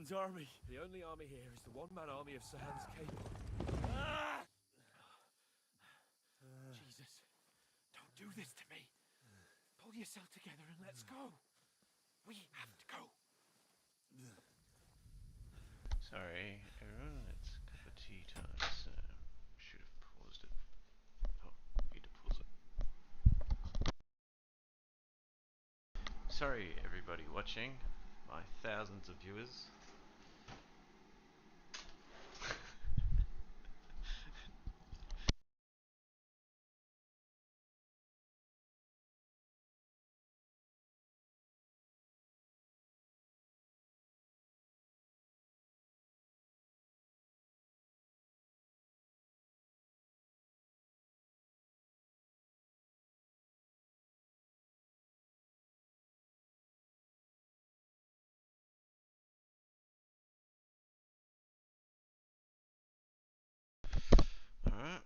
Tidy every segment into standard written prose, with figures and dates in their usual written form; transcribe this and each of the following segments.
Norman's army. The only army here is the one-man army of Sir Hans Cable. Jesus, don't do this to me. Pull yourself together and let's go. We have to go. Sorry, everyone, it's a cup of tea time, so should have paused it. Oh, need to pause it. Sorry, everybody watching, my thousands of viewers. Alright.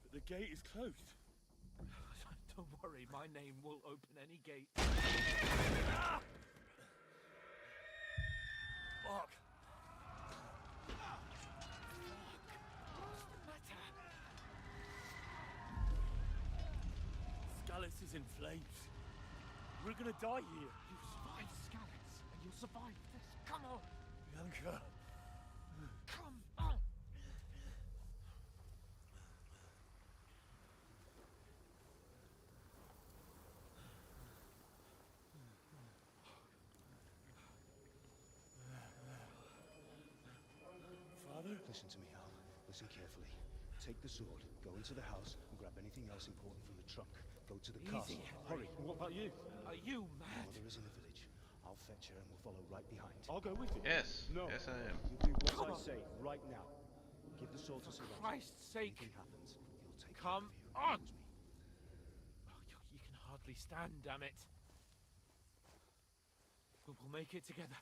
But the gate is closed. Don't worry, my name will open any gate. Fuck. What's the matter? Scallis is in flames. We're gonna die here. You survived Scallis, and you'll survive this. Come on! Bianca. Come on! Father? Listen to me, Al. Listen carefully. Take the sword, go into the house, and grab anything else important from the trunk. Go to the castle. Hurry. And what about you? Are you Your mad? mother is in the village. I'll fetch her and we'll follow right behind. I'll go with you. Yes, No. yes I am. You do what Come I on. say right now. Give the sword to For Sir Christ's sake! Anything happens, he'll take Come care of on. you. Oh, you can hardly stand, damn it. But we'll make it together.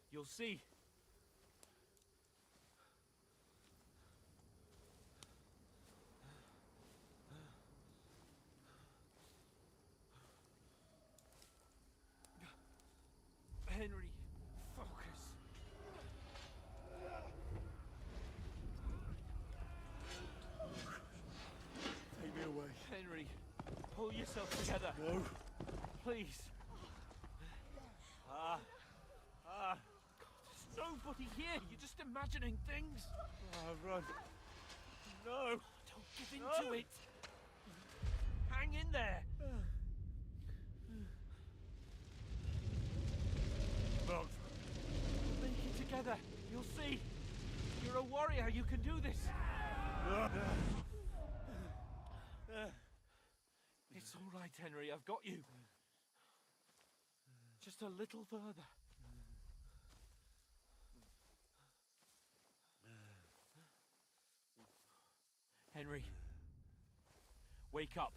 You'll see. Henry, focus. Take me away. Henry, pull yourself together. No. Please. There's nobody here. You're just imagining things. Run. No. Don't give in to it. Hang in there. Mount. We'll make it together. You'll see. You're a warrior. You can do this. It's all right, Henry. I've got you. Just a little further. Henry, wake up.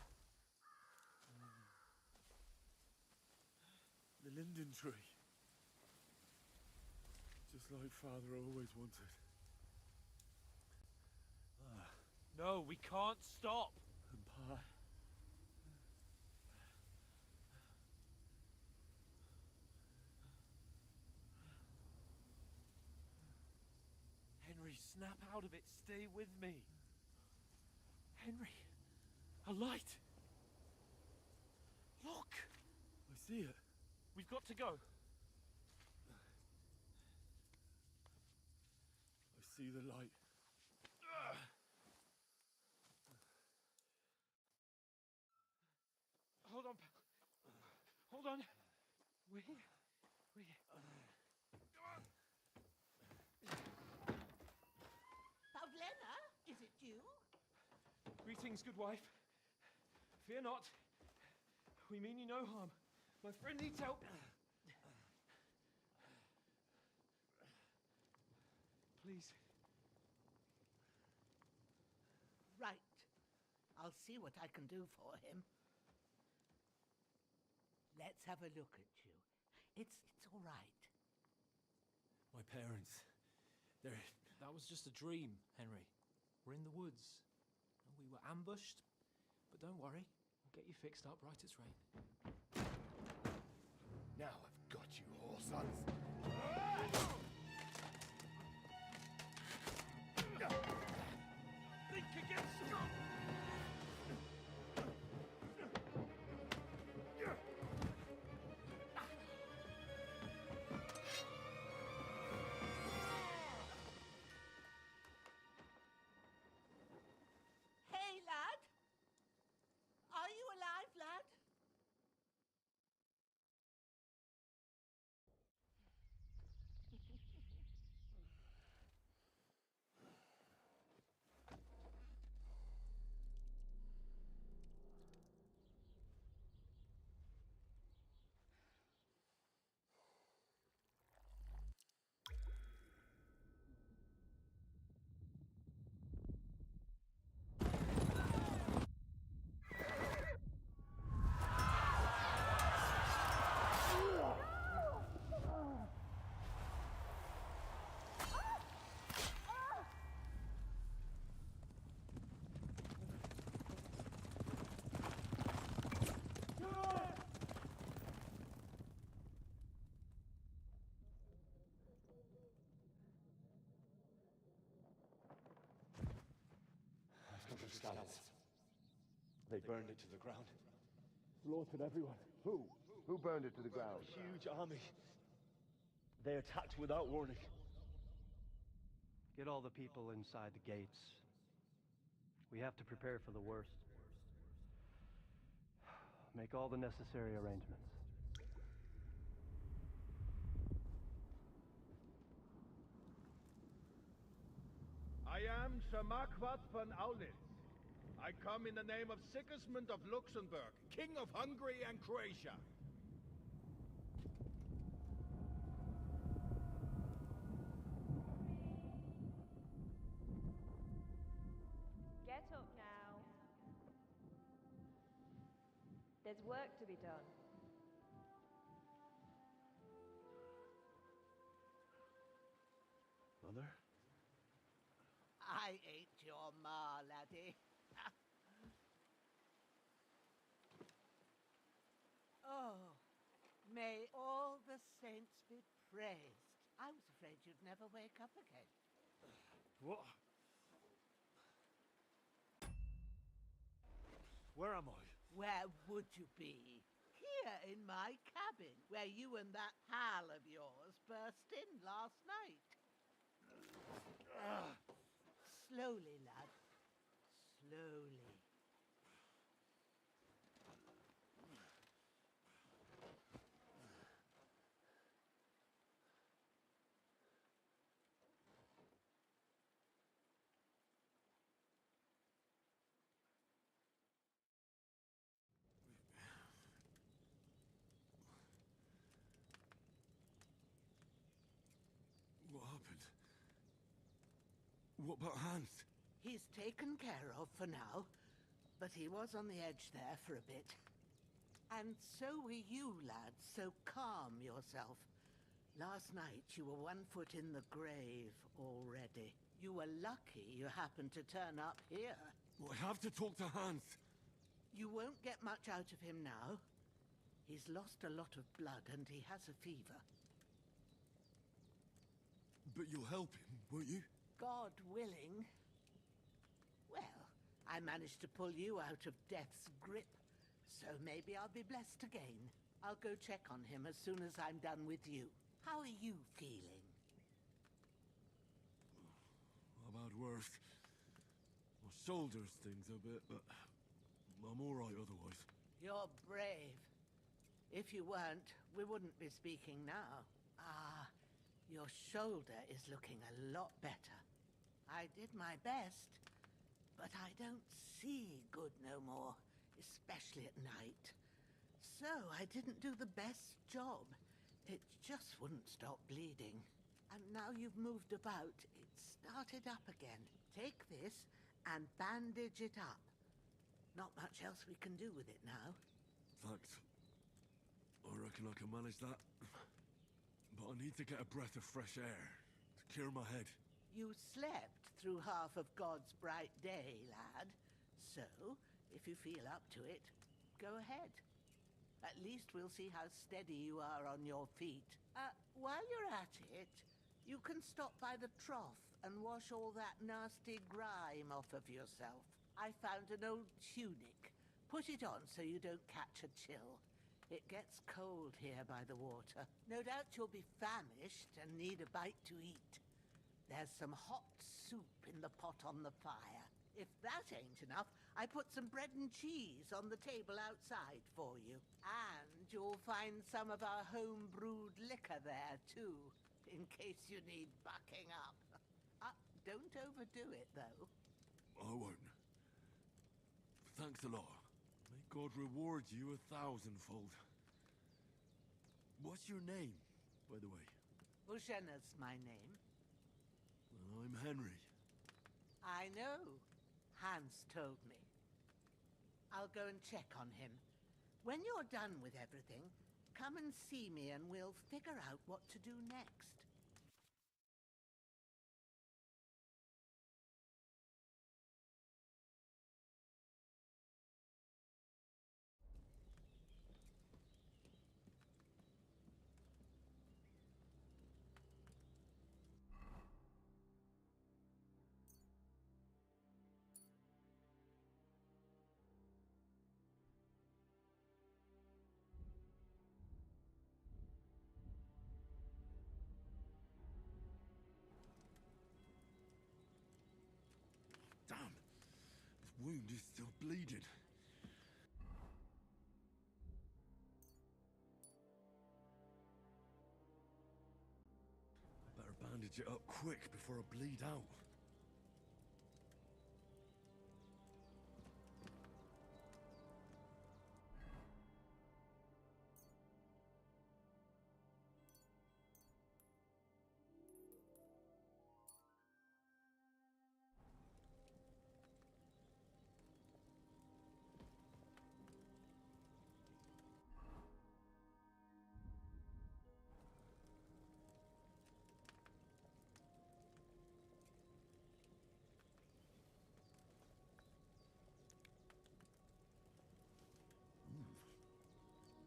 The linden tree. Just like Father always wanted. No, we can't stop. And Pa. Henry, snap out of it. Stay with me. Henry, a light. Look, I see it. we've got to go. I see the light. Hold on. Hold on. We're here. Pavlena, is it you? Greetings, good wife. Fear not. We mean you no harm. My friend needs help. Please. Right. I'll see what I can do for him. Let's have a look at you. It's all right. My parents. They're... That was just a dream, Henry. We're in the woods. We were ambushed, but don't worry. We'll get you fixed up right as rain. Now I've got you, whore sons. Think again, Scott! Hey, lad! Are you alive, lad? Scouts. They burned it to the ground. Slaughtered everyone. Who? Who burned it to the ground? Huge army. They attacked without warning. Get all the people inside the gates. We have to prepare for the worst. Make all the necessary arrangements. I am Sir Marquardt von Aulitz. I come in the name of Sigismund of Luxembourg, King of Hungary and Croatia. Get up now. There's work to be done. Mother? I ain't your ma, laddie. Oh, may all the saints be praised. I was afraid you'd never wake up again. What? Where am I? Where would you be? Here in my cabin, where you and that pal of yours burst in last night. Slowly, lad. Slowly. What happened? What about Hans? He's taken care of for now, but he was on the edge there for a bit. And so were you, lad, so calm yourself. Last night you were 1 foot in the grave already. You were lucky you happened to turn up here. Well, I have to talk to Hans. You won't get much out of him now. He's lost a lot of blood and he has a fever. But you'll help him, won't you? God willing. Well, I managed to pull you out of death's grip, so maybe I'll be blessed again. I'll go check on him as soon as I'm done with you. How are you feeling? I've had worse. My shoulders stings a bit, but I'm all right otherwise. You're brave. If you weren't, we wouldn't be speaking now. Ah, your shoulder is looking a lot better. I did my best, but I don't see good no more, especially at night. So I didn't do the best job. It just wouldn't stop bleeding. And now you've moved about, it started up again. Take this and bandage it up. Not much else we can do with it now. Thanks. I reckon I can manage that. But I need to get a breath of fresh air to clear my head. You slept through half of God's bright day, lad. So, if you feel up to it, go ahead. At least we'll see how steady you are on your feet. While you're at it, you can stop by the trough and wash all that nasty grime off of yourself. I found an old tunic. Put it on so you don't catch a chill. It gets cold here by the water. No doubt you'll be famished and need a bite to eat. There's some hot soup in the pot on the fire. If that ain't enough, I put some bread and cheese on the table outside for you. And you'll find some of our home-brewed liquor there, too, in case you need bucking up. Don't overdo it, though. I won't. Thanks a lot. May God reward you 1,000-fold. What's your name, by the way? Bushenna's my name. Well, I'm Henry. I know. Hans told me. I'll go and check on him. When you're done with everything, come and see me and we'll figure out what to do next. Damn! His wound is still bleeding. Better bandage it up quick before I bleed out.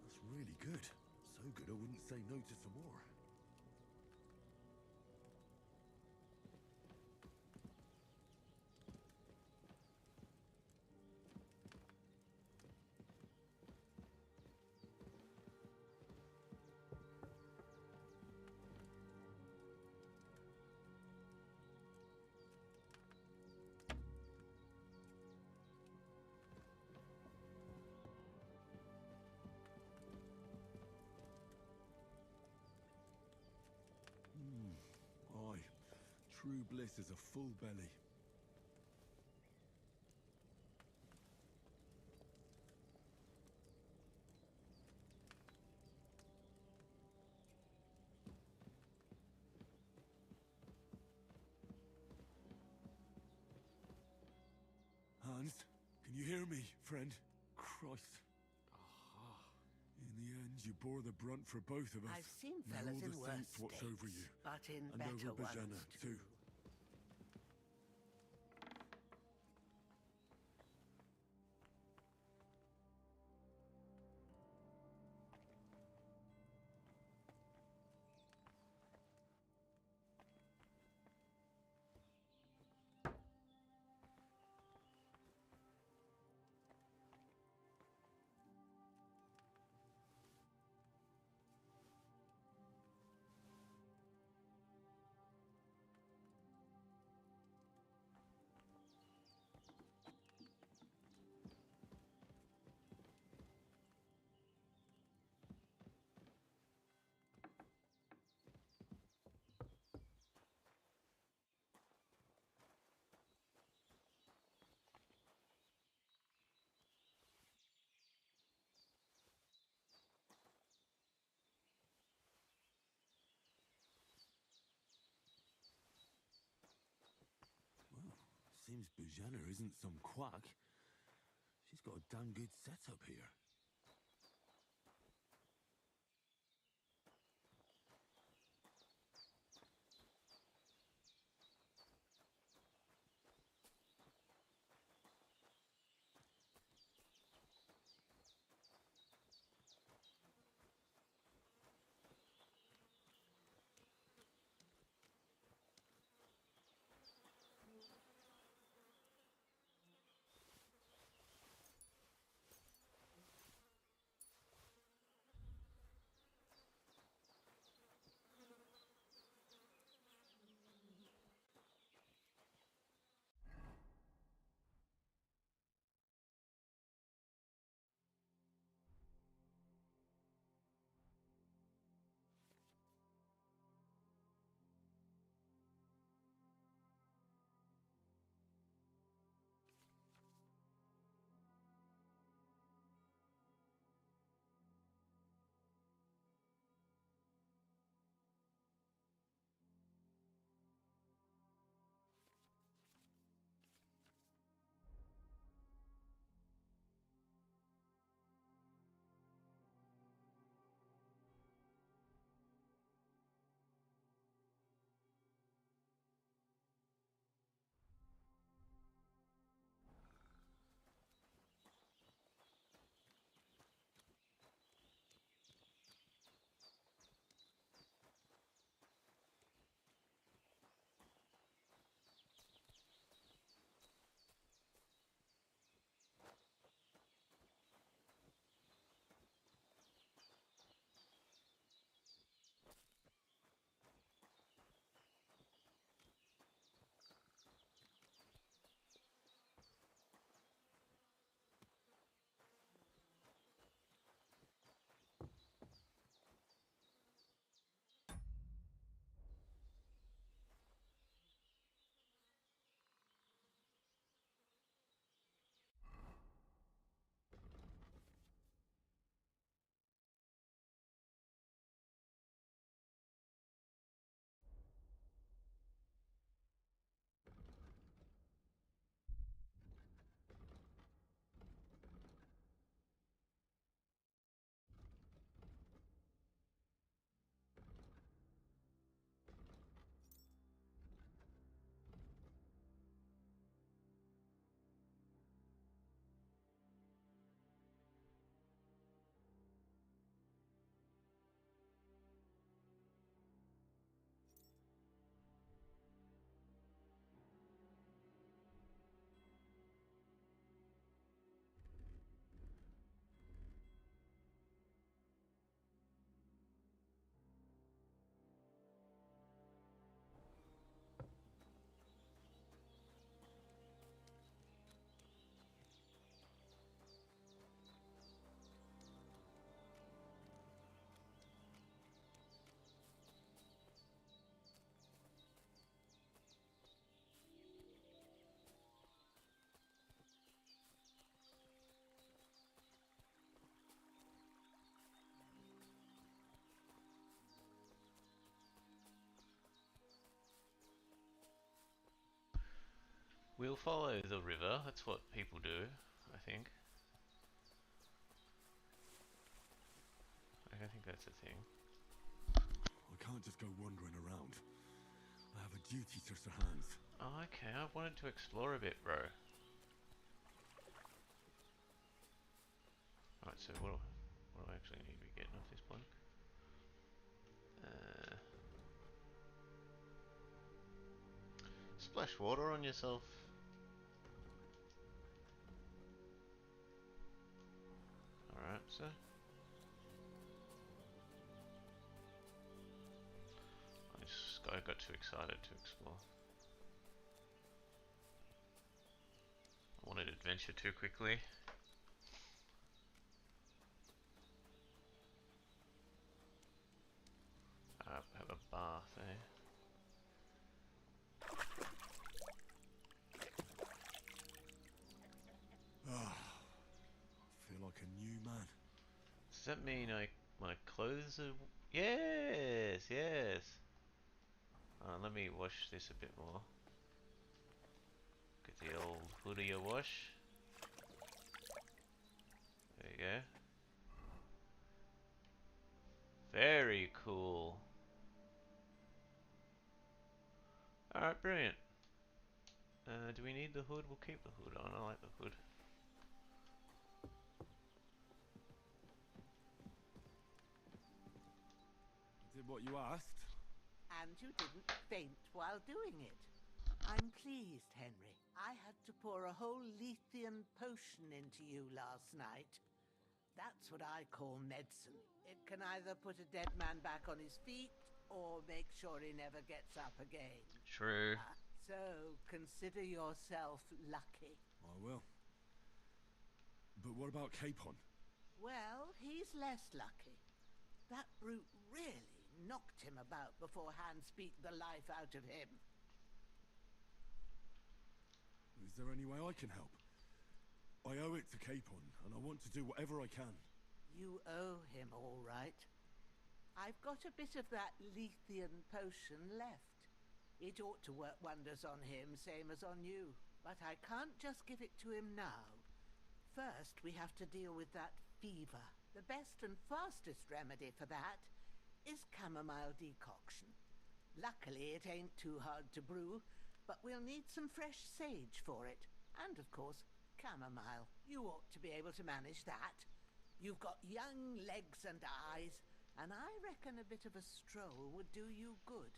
That's really good. So good I wouldn't say no to some more. Aye, true bliss is a full belly. Hans, can you hear me, friend? Christ. In the end, you bore the brunt for both of us. I've seen May fellas all in the worse saints watch over you. states, but in And better over Bajana, ones too. Seems Bajana isn't some quack. She's got a damn good setup here. We'll follow the river. That's what people do, I think. I think that's a thing. I can't just go wandering around. I have a duty to Sir Hans. Oh, okay. I wanted to explore a bit, bro. Right, so what do I actually need to be getting off this bloke? Splash water on yourself. Alright, so. This guy got too excited to explore. I wanted adventure too quickly. Have a bath, eh? Ah, I feel like a new man. Does that mean my clothes are... Yes, yes! Let me wash this a bit more. Get the old hoodie a wash. There you go. Very cool. Alright, brilliant. Do we need the hood? We'll keep the hood on. I like the hood. Did what you asked? And you didn't faint while doing it. I'm pleased, Henry. I had to pour a whole Lethean potion into you last night. That's what I call medicine. It can either put a dead man back on his feet, or make sure he never gets up again. True. So, consider yourself lucky. I will. But what about Capon? Well, he's less lucky. That brute really knocked him about before Hans beat the life out of him. Is there any way I can help? I owe it to Capon, and I want to do whatever I can. You owe him, all right. I've got a bit of that Lethean potion left. It ought to work wonders on him, same as on you. But I can't just give it to him now. First, we have to deal with that fever. The best and fastest remedy for that is chamomile decoction. Luckily, it ain't too hard to brew, but we'll need some fresh sage for it. And, of course, chamomile. You ought to be able to manage that. You've got young legs and eyes, and I reckon a bit of a stroll would do you good.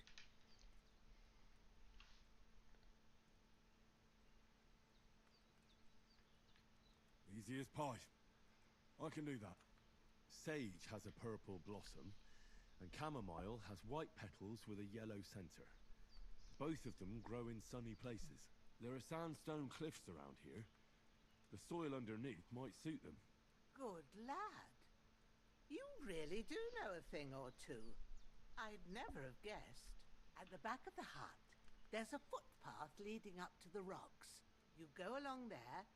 Easy as pie. I can do that. Sage has a purple blossom, and chamomile has white petals with a yellow center. Both of them grow in sunny places. There are sandstone cliffs around here. The soil underneath might suit them. Good lad. You really do know a thing or two. I'd never have guessed. At the back of the hut, there's a footpath leading up to the rocks. You go along there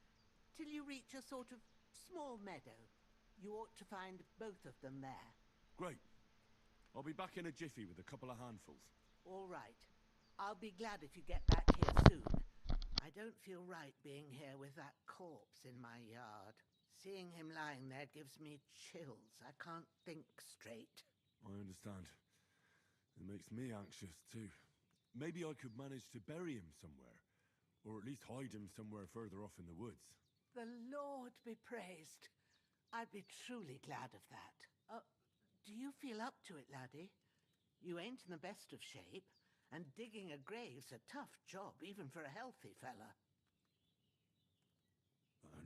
till you reach a sort of small meadow. You ought to find both of them there. Great. I'll be back in a jiffy with a couple of handfuls. All right. I'll be glad if you get back here soon. I don't feel right being here with that corpse in my yard. Seeing him lying there gives me chills. I can't think straight. I understand. It makes me anxious too. Maybe I could manage to bury him somewhere. Or at least hide him somewhere further off in the woods. The Lord be praised. I'd be truly glad of that. Do you feel up to it, laddie? You ain't in the best of shape, and digging a grave's a tough job, even for a healthy fella.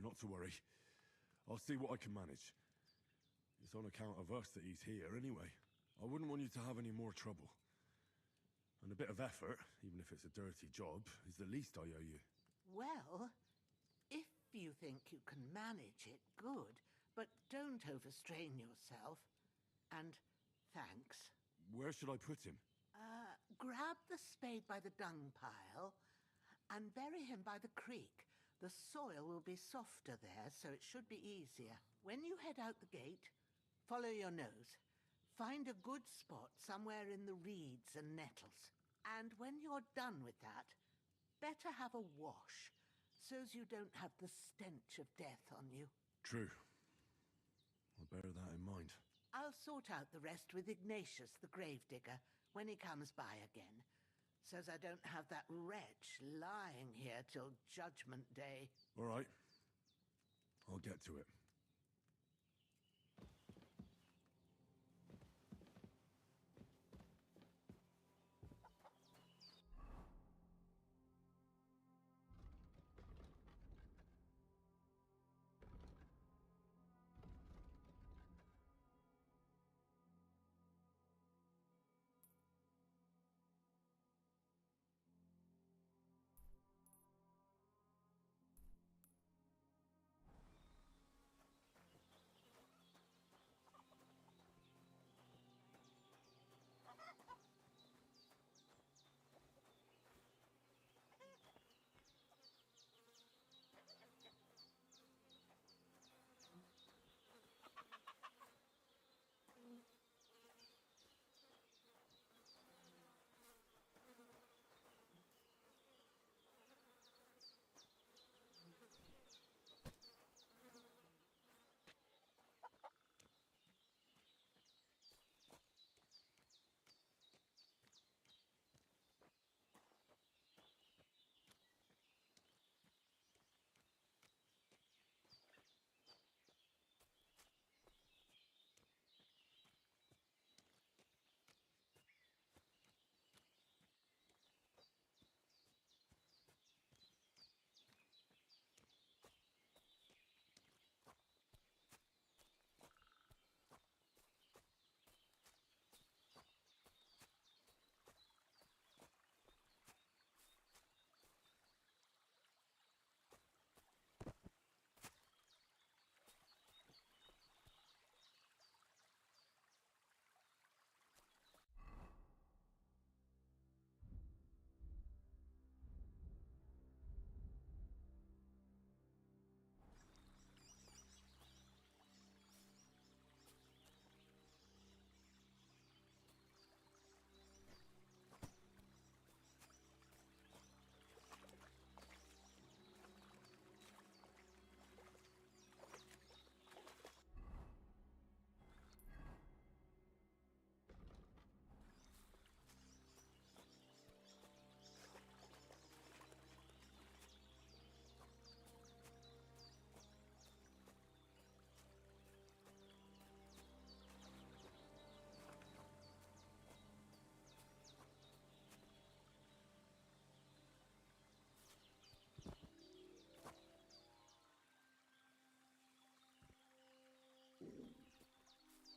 Not to worry. I'll see what I can manage. It's on account of us that he's here anyway. I wouldn't want you to have any more trouble. And a bit of effort, even if it's a dirty job, is the least I owe you. Well, if you think you can manage it, good. But don't overstrain yourself. And thanks. Where should I put him? Grab the spade by the dung pile and bury him by the creek. The soil will be softer there, so it should be easier. When you head out the gate, follow your nose. Find a good spot somewhere in the reeds and nettles. And when you're done with that, Better have a wash, so's you don't have the stench of death on you. True. I'll bear that in mind. I'll sort out the rest with Ignatius, the gravedigger, when he comes by again, so's I don't have that wretch lying here till Judgment Day. All right. I'll get to it.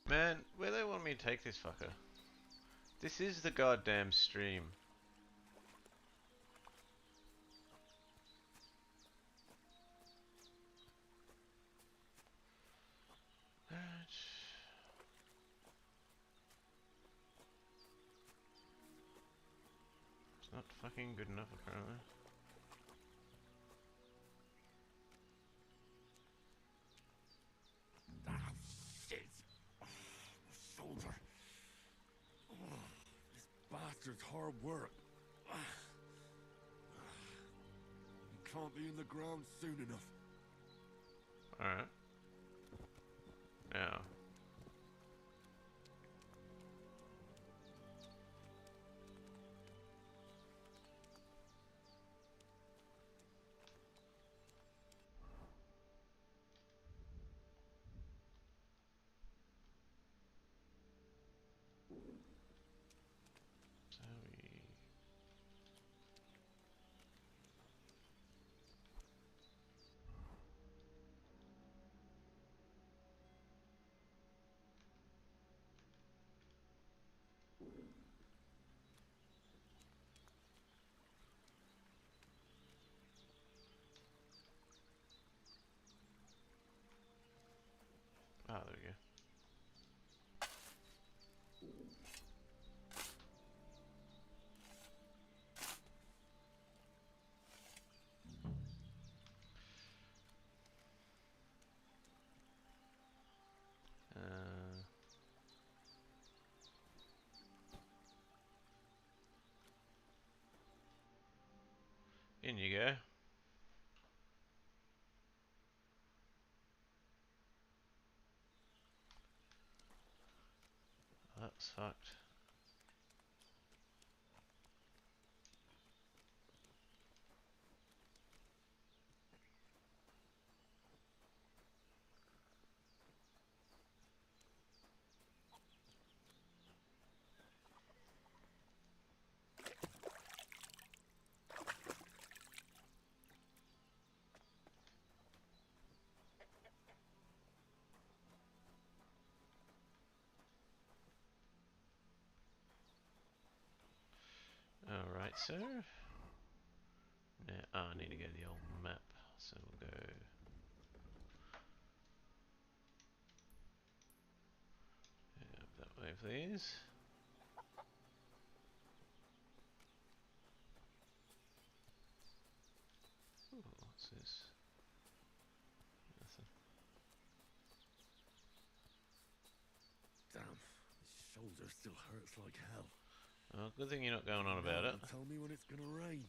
Man, where they want me to take this fucker? This is the goddamn stream. It's not fucking good enough apparently. Ah, shit! Shoulder. This bastard's hard work. He can't be in the ground soon enough. Alright. Now. Ah, there we go. In you go. That's fucked. Alright, so now I need to go to the old map, so we'll go up that way, please. Ooh, what's this? Nothing. Damn, his shoulder still hurts like hell. Oh, good thing you're not going on about it. Tell me when it's gonna rain.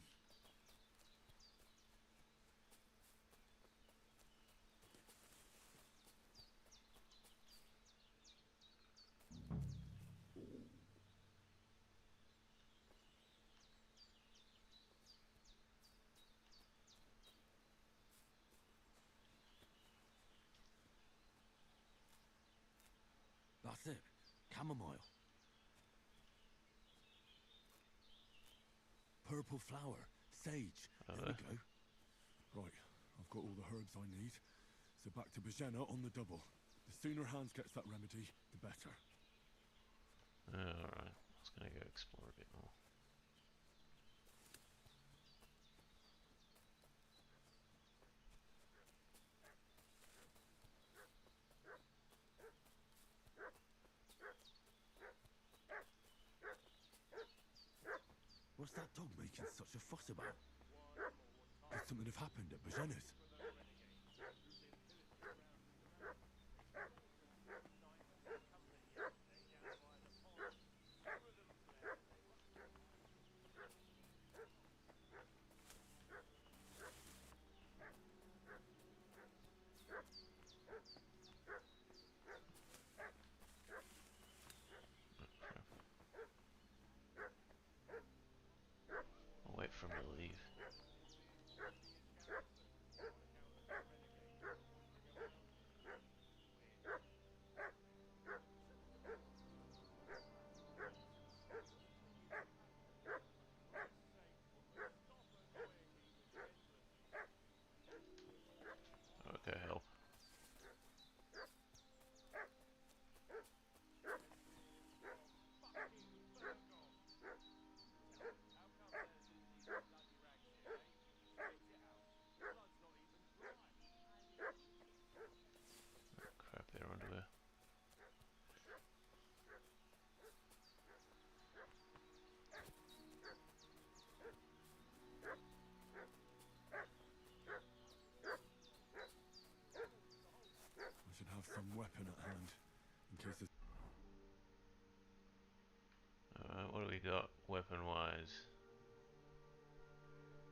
That's it. Chamomile. Purple flower. Sage. There we go. Right, I've got all the herbs I need. So back to Bajena on the double. The sooner Hans gets that remedy, the better. Alright, I was gonna go explore a bit more. What's that dog making such a fuss about? Could something have happened at Bajena's? I'll wait for him to leave. Okay, help. Crap, they're underwear. I should have some weapon at hand, in case there's Alright, what do we got weapon-wise?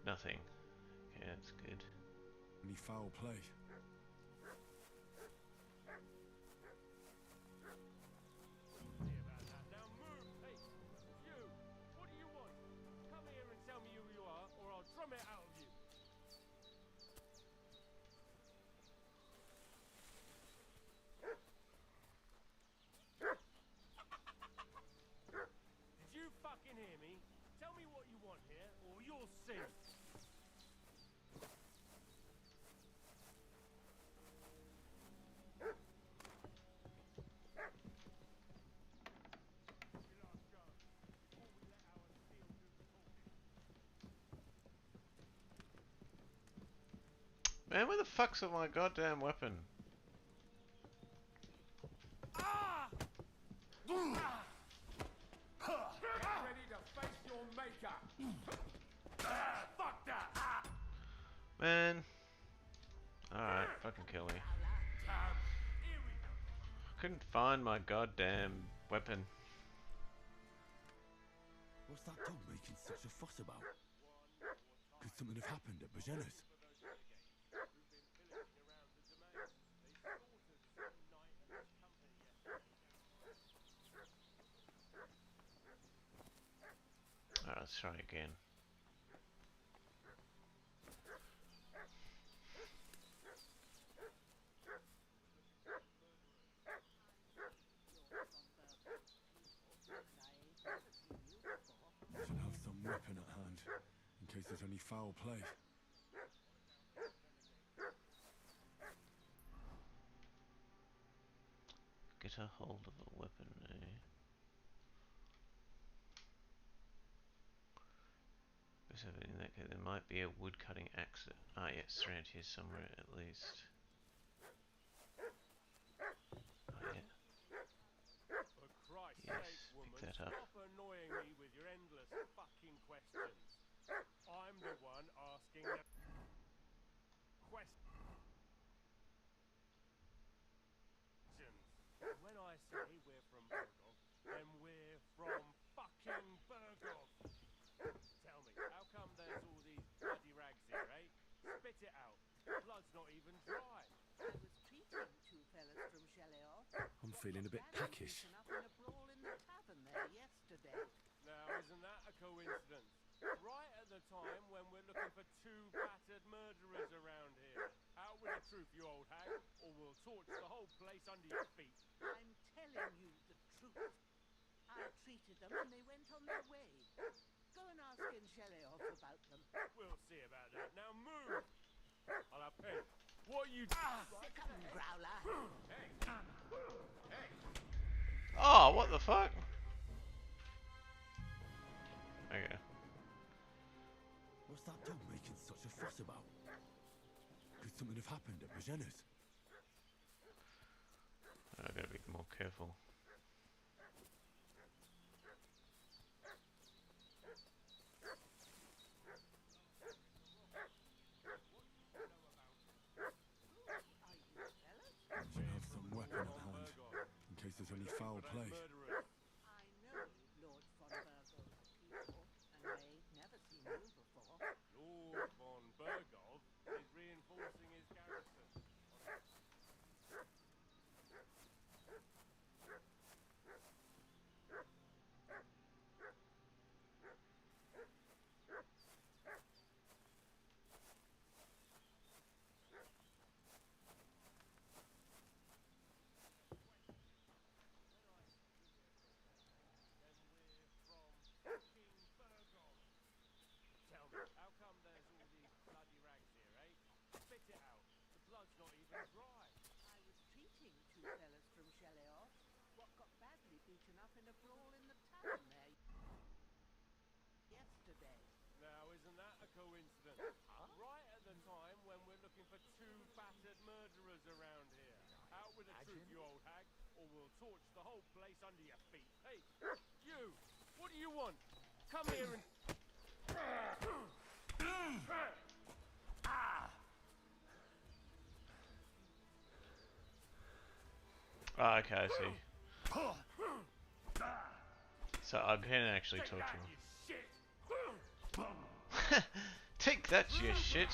Nothing. Okay, that's good. any foul play. Now move, hey! You! What do you want? Come here and tell me who you are, or I'll drum it out of you! Did you fucking hear me? Tell me what you want here, or you'll see! Man, where the fuck's my goddamn weapon? Ah! Ah! Get ready to face your maker! Fuck that! Man. Alright, fucking kill me. Here we go! Couldn't find my goddamn weapon. What's that dog making such a fuss about? Could something have happened at Bajena's? Alright, let's try again. Should have some weapon at hand, in case there's any foul play. Get a hold of a weapon, eh? So in that case, there might be a wood cutting axe. Ah, yes, around here somewhere at least. Oh, yeah. For Christ's Yes, sake, woman, pick that up. stop annoying me with your endless fucking questions. I'm the one asking the questions. When I say we're from Burgov, then we're from fucking Burgov. Tell me, how come there's all these bloody rags here, eh? Spit it out. Blood's not even dry. I was treating two fellas from Shelley-off. I'm feeling a bit peckish. Up in a brawl in the tavern there yesterday. Now, isn't that a coincidence? Right at the time when we're looking for two battered murderers around here. Out with the truth, you old hag, or we'll torch the whole place under your feet. I'm telling you the truth. I treated them and they went on their way. Go and ask in Shelley-off about them. We'll see about that. Now move! I'll have pen. What you... Sick 'em, Growler. Hey! Hey! Oh, what the fuck? Okay. What's that dog making such a fuss about? Could something have happened at Bajena's? I gotta be more careful. Should have some weapon at hand, in case there's any foul play. I know Lord von Burgov's people, and they've never seen you before. Lord von Burgov is reinforcing his garrison. Tell me, how come there's all these bloody rags here, eh? Spit it out. The blood's not even dry. I was treating two fellas from Shelley-off, what got badly beaten up in a brawl in the tavern there yesterday. Now, isn't that a coincidence? Right at the time when we're looking for two battered murderers around here. Out with the truth, you old hag, or we'll torch the whole place under your feet. Hey, you! What do you want? Come here and... Ah, okay, I see. So I can actually talk to him. Take that, you shit!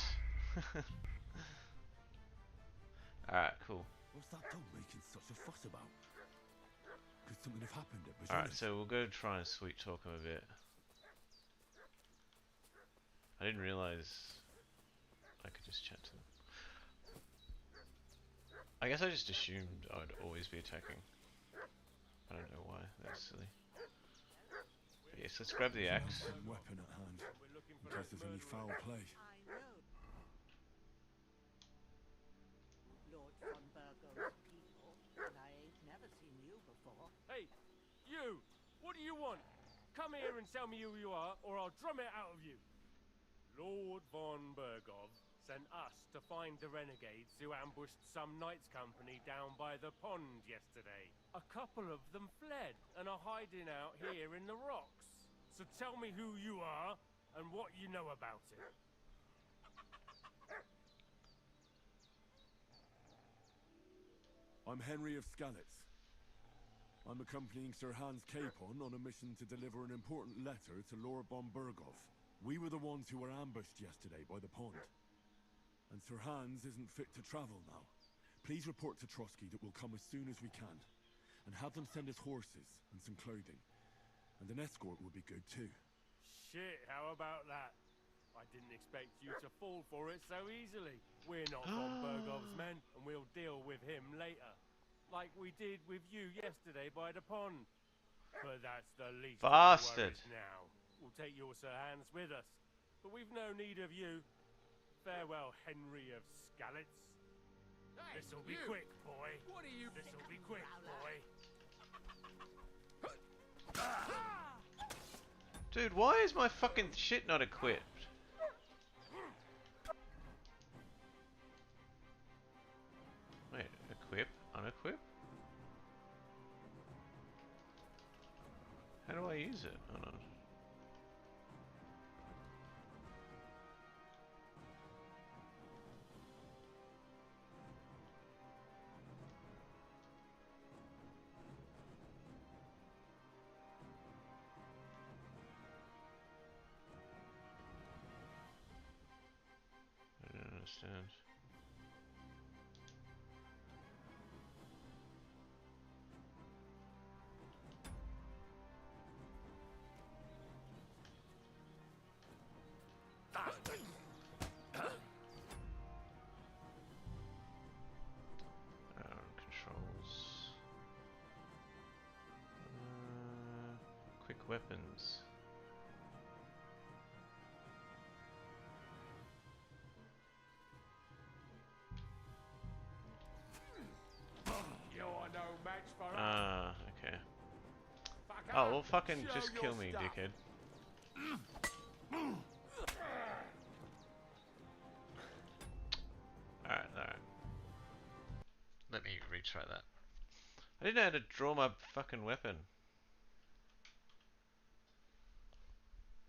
Alright, cool. What's that dog making such a fuss about? Could something have happened at Bajena's? Alright, so we'll go try and sweet talk him a bit. I didn't realize I could just chat to them. I guess I just assumed I would always be attacking. I don't know why, that's silly. But yes, let's grab the axe. Some weapon at hand, in case there's any foul play. I know Lord von Burgov's people, and I ain't never seen you before. Hey, you! What do you want? Come here and tell me who you are, or I'll drum it out of you. Lord von Burgov sent us to find the renegades who ambushed some knights' company down by the pond yesterday. A couple of them fled and are hiding out here in the rocks. So tell me who you are and what you know about it. I'm Henry of Skalitz. I'm accompanying Sir Hans Capon on a mission to deliver an important letter to Lord von Burgov. We were the ones who were ambushed yesterday by the pond. And Sir Hans isn't fit to travel now. Please report to Trotsky that we'll come as soon as we can. And have them send us horses and some clothing. And an escort would be good too. Shit, how about that? I didn't expect you to fall for it so easily. We're not von Bergov's men, and we'll deal with him later. Like we did with you yesterday by the pond. But that's the least of your worries now. We'll take your Sir Hans with us. But we've no need of you. Farewell, Henry of Skalitz. Hey, this'll be quick, boy. What are you? This'll be quick, boy. Dude, why is my fucking shit not equipped? Wait, equip, unequip? How do I use it? Hold on. I don't understand. Controls. Quick weapons. You're no match for us. Ah, okay. Oh, well, fucking just kill me, dickhead. Alright. Let me retry that. I didn't know how to draw my fucking weapon.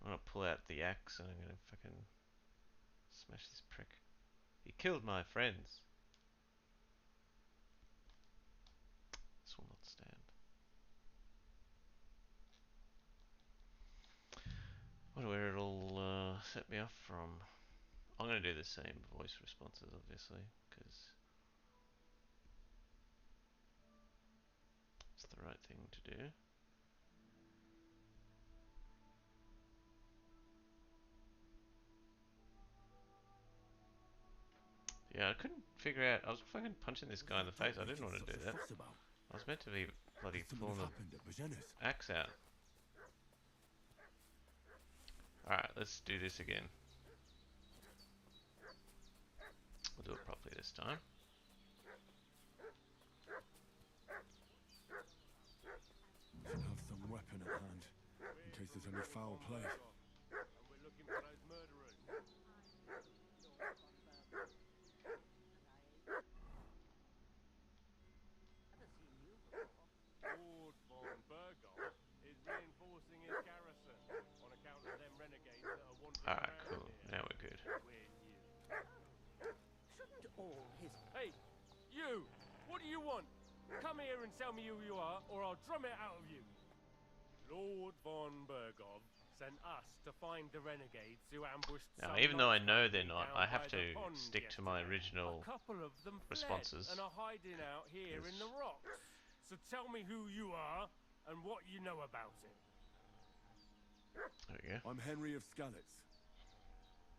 I'm gonna pull out the axe and I'm gonna fucking smash this prick. He killed my friends. This will not stand. I wonder where it'll set me off from. I'm gonna do the same voice responses, obviously, because it's the right thing to do. Yeah, I couldn't figure out. I was fucking punching this guy in the face. I didn't want to do that. I was meant to be bloody pulling the axe out. Alright, let's do this again. We'll do it properly this time. Should have some weapon at hand, in case there's any foul play. And we're looking for those murderers. Lord von Bergov is reinforcing his garrison on account of them renegades that are wandering Alright, around cool. here. Now we're good. Shouldn't all his... Hey, you! What do you want? Come here and tell me who you are, or I'll drum it out of you. Lord von Bergov sent us to find the renegades who ambushed. Now, some even though I knights know camping they're not, down I have by to the pond stick to my yesterday. original A couple of them fled responses. and are hiding out here in the rocks. So tell me who you are and what you know about it. There we go. I'm Henry of Skalitz.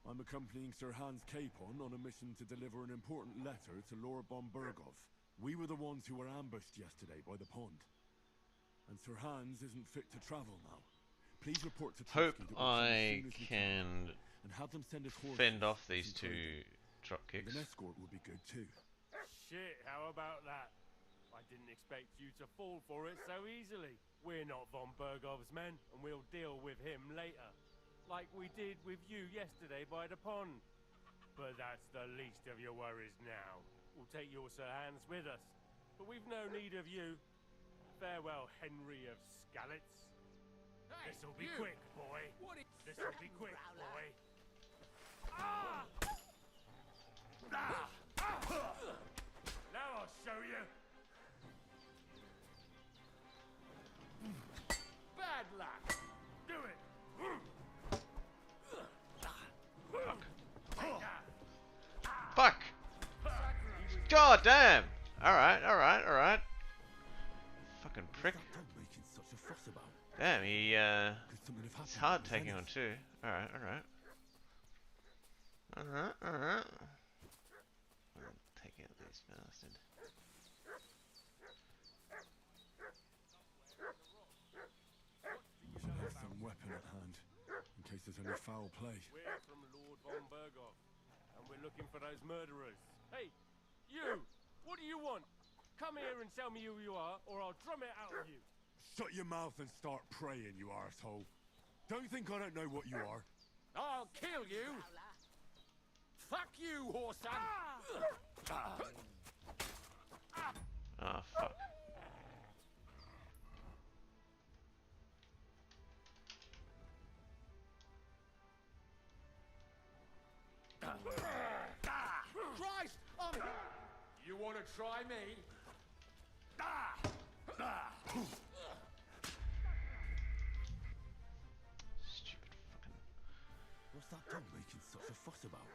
I'm accompanying Sir Hans Capon on a mission to deliver an important letter to Lord von Bergov. We were the ones who were ambushed yesterday by the pond. And Sir Hans isn't fit to travel now. Please report to Hope Trotsky that we'll come as I soon as we can and have them send us horses fend off and these some two clothing. drop And kicks. an escort will be good too. Shit, how about that? I didn't expect you to fall for it so easily. We're not von Bergov's men, and we'll deal with him later. Like we did with you yesterday by the pond. But that's the least of your worries now. We'll take your Sir Hans with us. But we've no need of you. Farewell, Henry of Skalitz. Hey, this'll be quick, boy. This'll be quick, boy. Ah! Ah! Ah! Now I'll show you. Bad luck. Do it. Fuck! God damn! Alright, alright, alright. Fucking prick. What's that dog making such a fuss about? Damn, he, Could something have it's happened hard to taking Venice? on too. Alright, alright. Alright, alright. I'll take out this bastard. We should have some weapon at hand, in case there's any foul play. We're from Lord von Bergov, and we're looking for those murderers. Hey, you! What do you want? Come here and tell me who you are, or I'll drum it out of you. Shut your mouth and start praying, you arsehole. Don't think I don't know what you are. I'll kill you! Fuck you, whoreson! Oh, fuck. Christ! You want to try me? Stupid fucking... What's that dog making such a fuss about?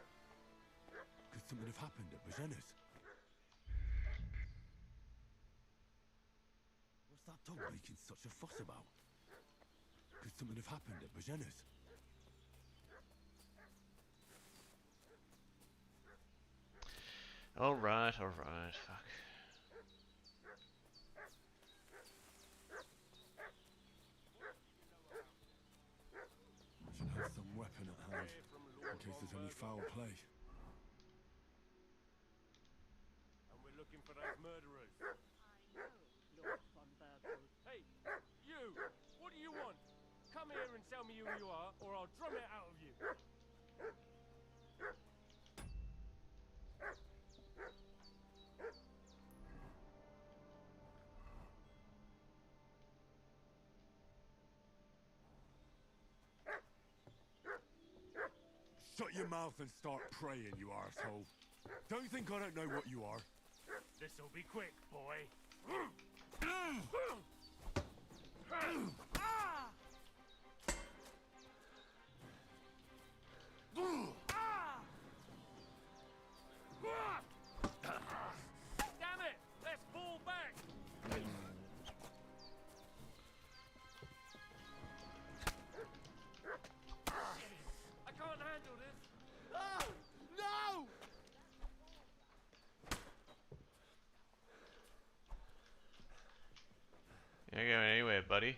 Could something have happened at Bajena's? What's that dog making such a fuss about? Could something have happened at Bajena's? Alright, alright, fuck. Should have some weapon at hand, in case there's any foul play. And we're looking for those murderers. Lord von Bergel. Hey, you! What do you want? Come here and tell me who you are, or I'll drum it out of you. Shut your mouth and start praying, you arsehole. Don't think I don't know what you are. This'll be quick, boy. Damn it! Let's fall back! I can't handle this. No! You're not going anywhere, buddy.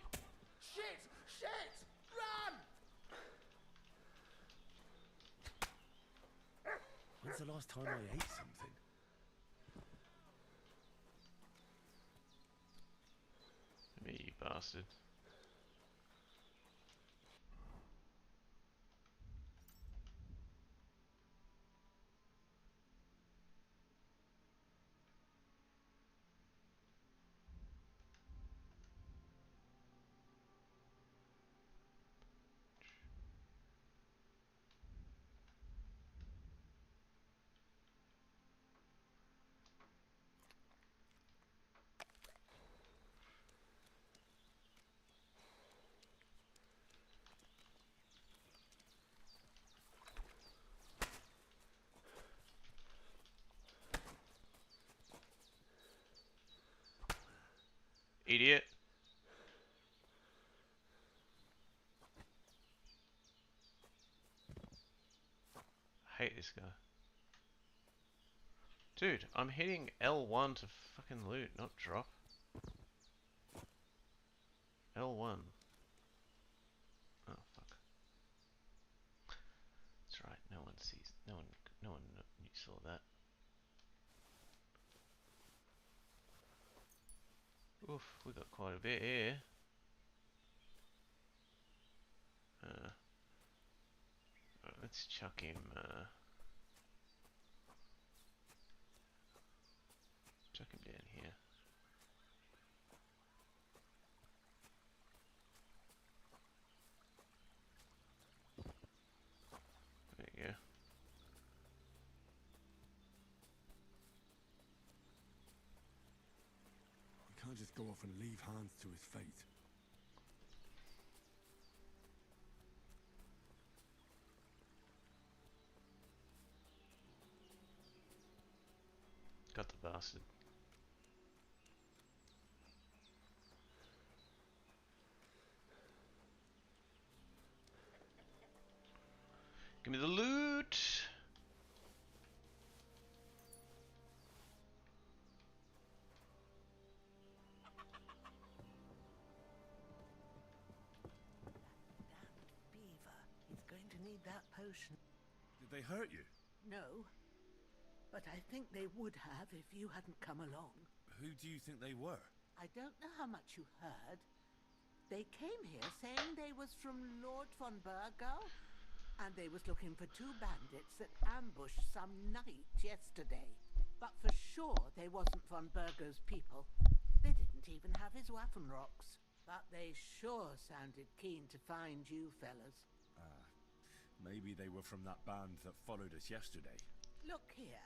Shit! Shit! Run! When's the last time I ate something? Me, you bastard. Idiot. I hate this guy. Dude, I'm hitting L1 to fucking loot, not drop. L1. Oh, fuck. That's right, no one sees, no one saw that. Oof, we got quite a bit here. Let's chuck him, chuck him down here. There you go. You can't just go off and leave Hans to his fate. Got the bastard. Give me the loot! Damned beaver. He's going to need that potion. Did they hurt you? No. But I think they would have if you hadn't come along. Who do you think they were? I don't know how much you heard. They came here saying they was from Lord von Burgo, and they was looking for 2 bandits that ambushed some knight yesterday. But for sure they wasn't von Burgo's people. They didn't even have his Waffenrocks. But they sure sounded keen to find you fellas. Maybe they were from that band that followed us yesterday. Look here.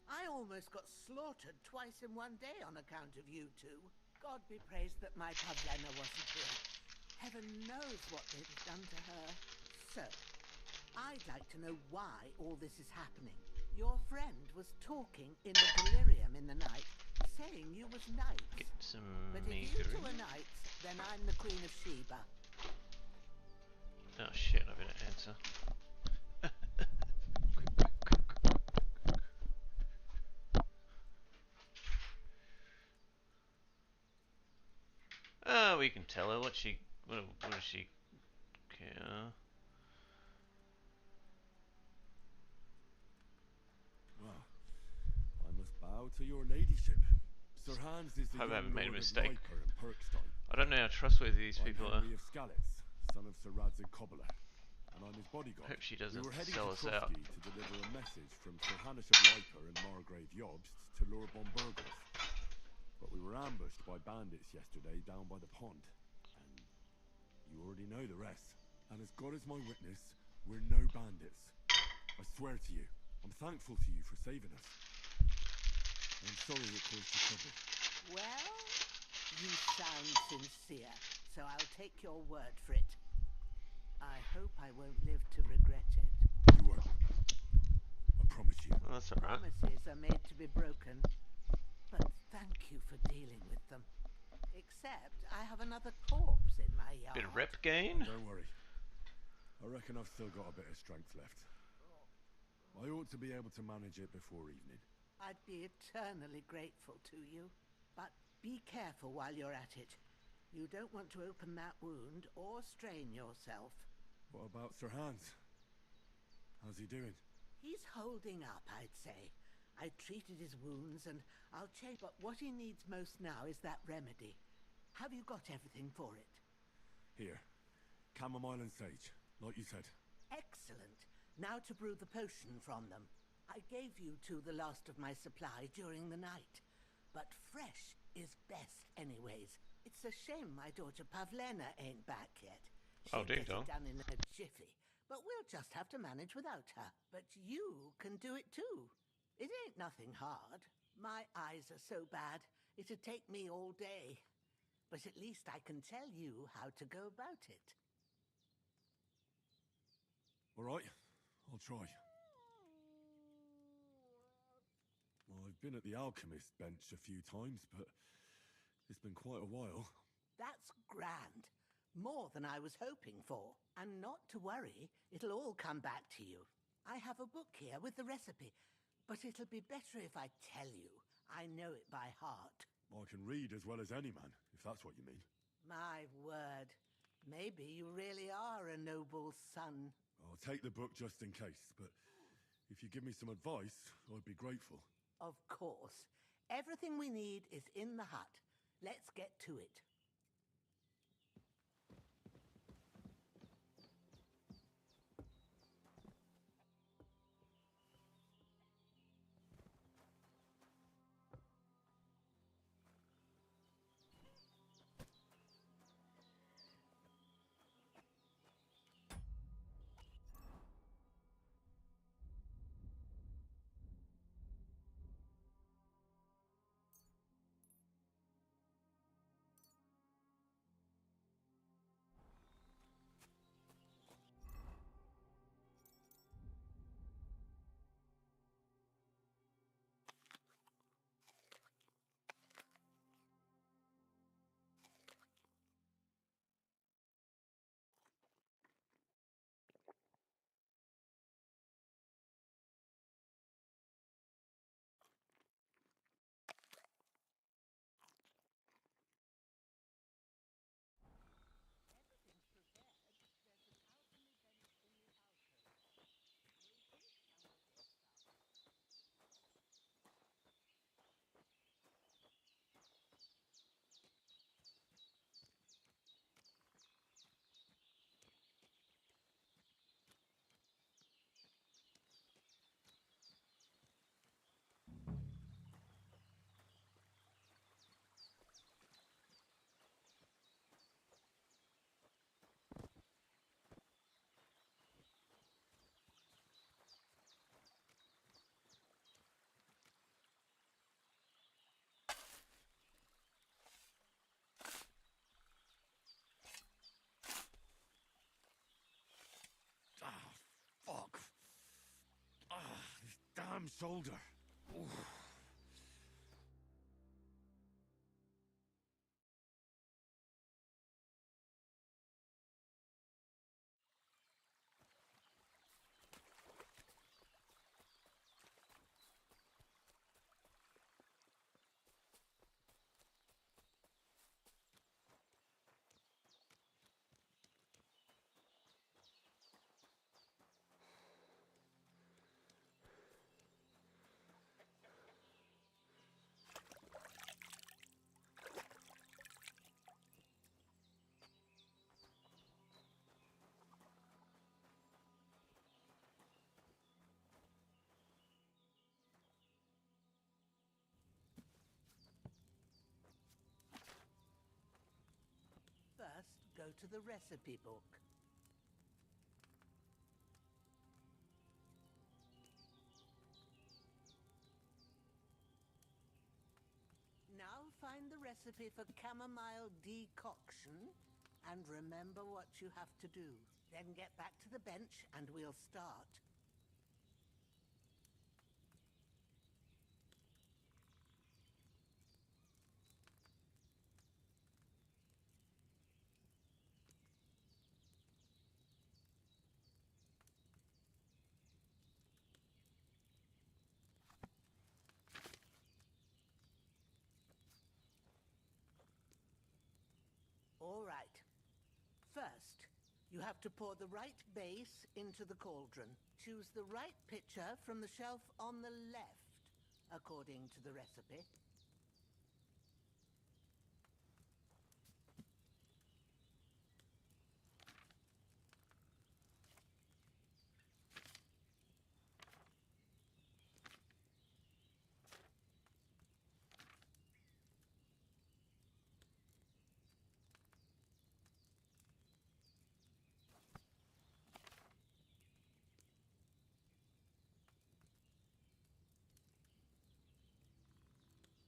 I almost got slaughtered twice in one day on account of you two. God be praised that my Pavlena wasn't here. Heaven knows what they'd have done to her. So, I'd like to know why all this is happening. Your friend was talking in a delirium in the night, saying you was knights. Get some But if you two are knights, then I'm the Queen of Sheba. Oh shit, I better answer. Oh, we can tell her what does she care? Well, I must bow to your ladyship. Sir Hans is the Hope I young haven't made a lord of mistake. Liper and Perkstein. I don't know how trustworthy these I'm people are. Henry of Skalitz, son of Sir Radzig Cobbler, and I'm his bodyguard. Hope she doesn't we were heading sell to us out. Trotsky to deliver a message from Sir Hanush of Liper and Margrave Jobst to Lord von Burgos. But we were ambushed by bandits yesterday down by the pond. And you already know the rest. And as God is my witness, we're no bandits. I swear to you, I'm thankful to you for saving us. I'm sorry it caused you trouble. Well, you sound sincere, so I'll take your word for it. I hope I won't live to regret it. You won't. I promise you. Oh, that's alright. Promises are made to be broken. But thank you for dealing with them. Except I have another corpse in my yard. Bit of rep gain. Don't worry. I reckon I've still got a bit of strength left. I ought to be able to manage it before evening. I'd be eternally grateful to you. But be careful while you're at it. You don't want to open that wound or strain yourself. What about Sir Hans? How's he doing? He's holding up, I'd say. I treated his wounds and I'll check, but what he needs most now is that remedy. Have you got everything for it? Here. Chamomile and sage, like you said. Excellent. Now to brew the potion from them. I gave you two the last of my supply during the night. But fresh is best anyways. It's a shame my daughter Pavlena ain't back yet. Oh, She'll ding get dong. it done in a jiffy. But we'll just have to manage without her. But you can do it too. It ain't nothing hard. My eyes are so bad, it'd take me all day. But at least I can tell you how to go about it. All right, I'll try. Well, I've been at the alchemist bench a few times, but it's been quite a while. That's grand. More than I was hoping for. And not to worry, it'll all come back to you. I have a book here with the recipe, but it'll be better if I tell you. I know it by heart. I can read as well as any man, if that's what you mean. My word. Maybe you really are a noble son. I'll take the book just in case, but if you give me some advice, I'd be grateful. Of course. Everything we need is in the hut. Let's get to it. damn shoulder. Oof. First, go to the recipe book. Now find the recipe for chamomile decoction and remember what you have to do. Then get back to the bench and we'll start. All right. First, you have to pour the right base into the cauldron. Choose the right pitcher from the shelf on the left, according to the recipe.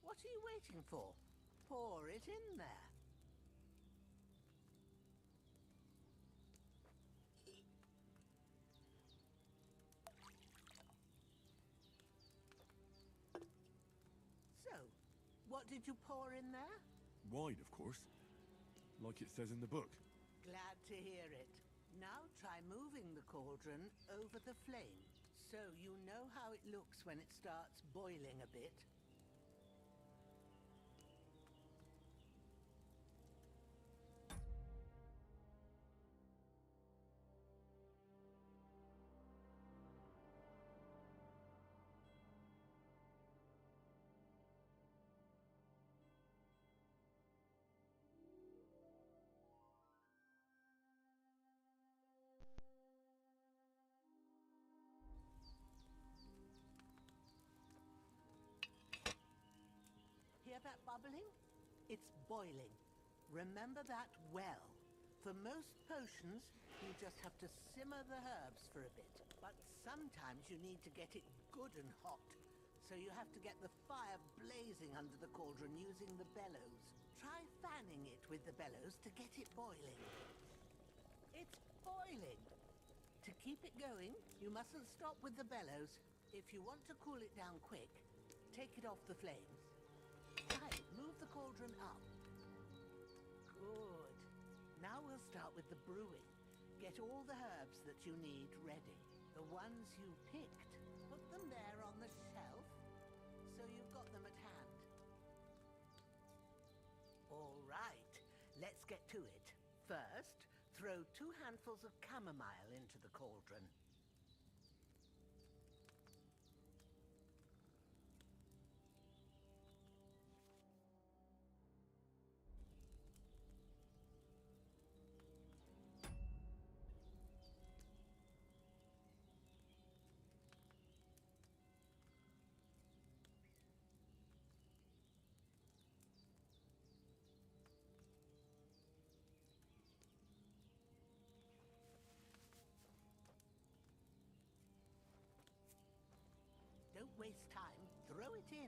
What are you waiting for? Pour it in there. So, what did you pour in there? Wine, of course. Like it says in the book. Glad to hear it. Now try moving the cauldron over the flame, so you know how it looks when it starts boiling a bit. Hear that bubbling? It's boiling. Remember that well. For most potions, you just have to simmer the herbs for a bit. But sometimes you need to get it good and hot. So you have to get the fire blazing under the cauldron using the bellows. Try fanning it with the bellows to get it boiling. It's boiling. To keep it going, you mustn't stop with the bellows. If you want to cool it down quick, take it off the flames. Right, move the cauldron up. Good. Now we'll start with the brewing. Get all the herbs that you need ready. The ones you picked. Put them there on the shelf, so you've got them at hand. All right, let's get to it. First, throw 2 handfuls of chamomile into the cauldron. Don't waste time. Throw it in.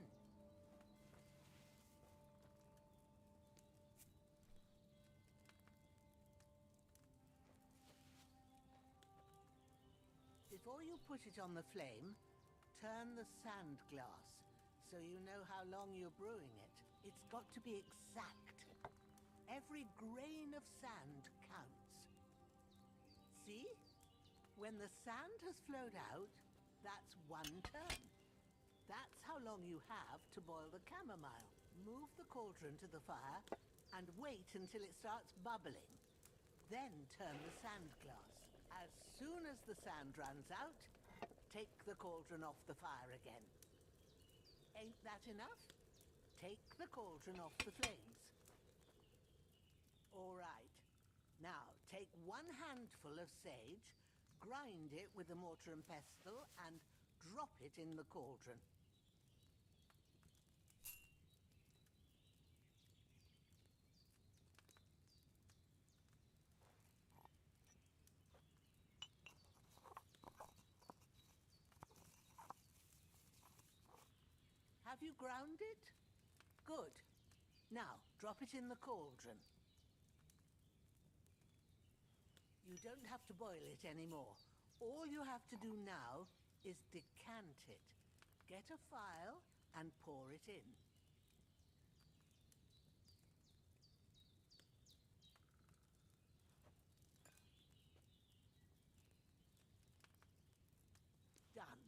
Before you put it on the flame, turn the sand glass so you know how long you're brewing it. It's got to be exact. Every grain of sand counts. See? When the sand has flowed out, that's 1 turn. That's how long you have to boil the chamomile. Move the cauldron to the fire and wait until it starts bubbling. Then turn the sand glass. As soon as the sand runs out, take the cauldron off the fire again. Ain't that enough? Take the cauldron off the flames. All right. Now, take 1 handful of sage, grind it with a mortar and pestle, and drop it in the cauldron. Have you ground it? Good. Now, drop it in the cauldron. You don't have to boil it anymore. All you have to do now is decant it. Get a phial and pour it in. Done.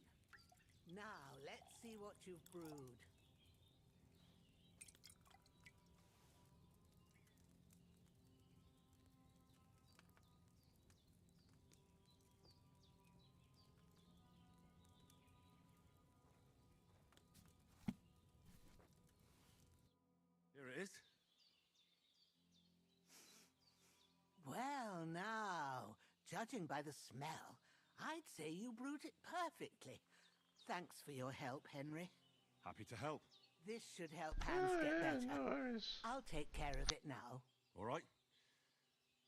Now, let's see what you've brewed. Here it is. Well, now, judging by the smell, I'd say you brewed it perfectly. Thanks for your help, Henry. Happy to help. This should help Hans get better. Nice. I'll take care of it now. All right.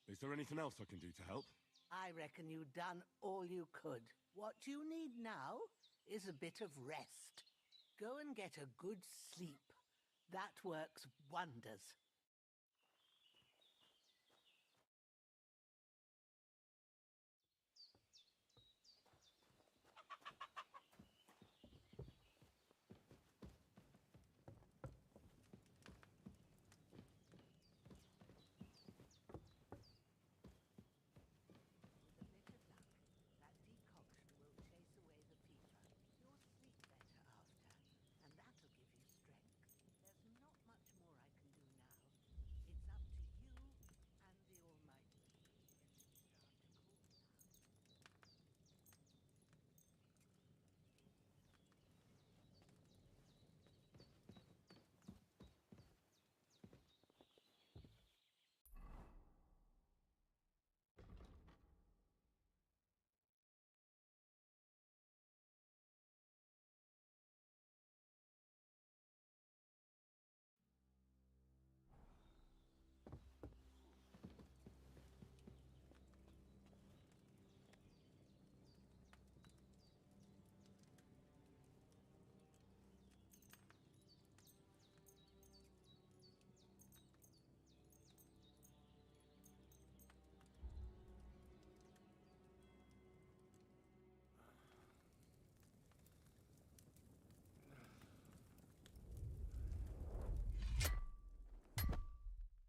Is there anything else I can do to help? I reckon you've done all you could. What you need now is a bit of rest. Go and get a good sleep. That works wonders.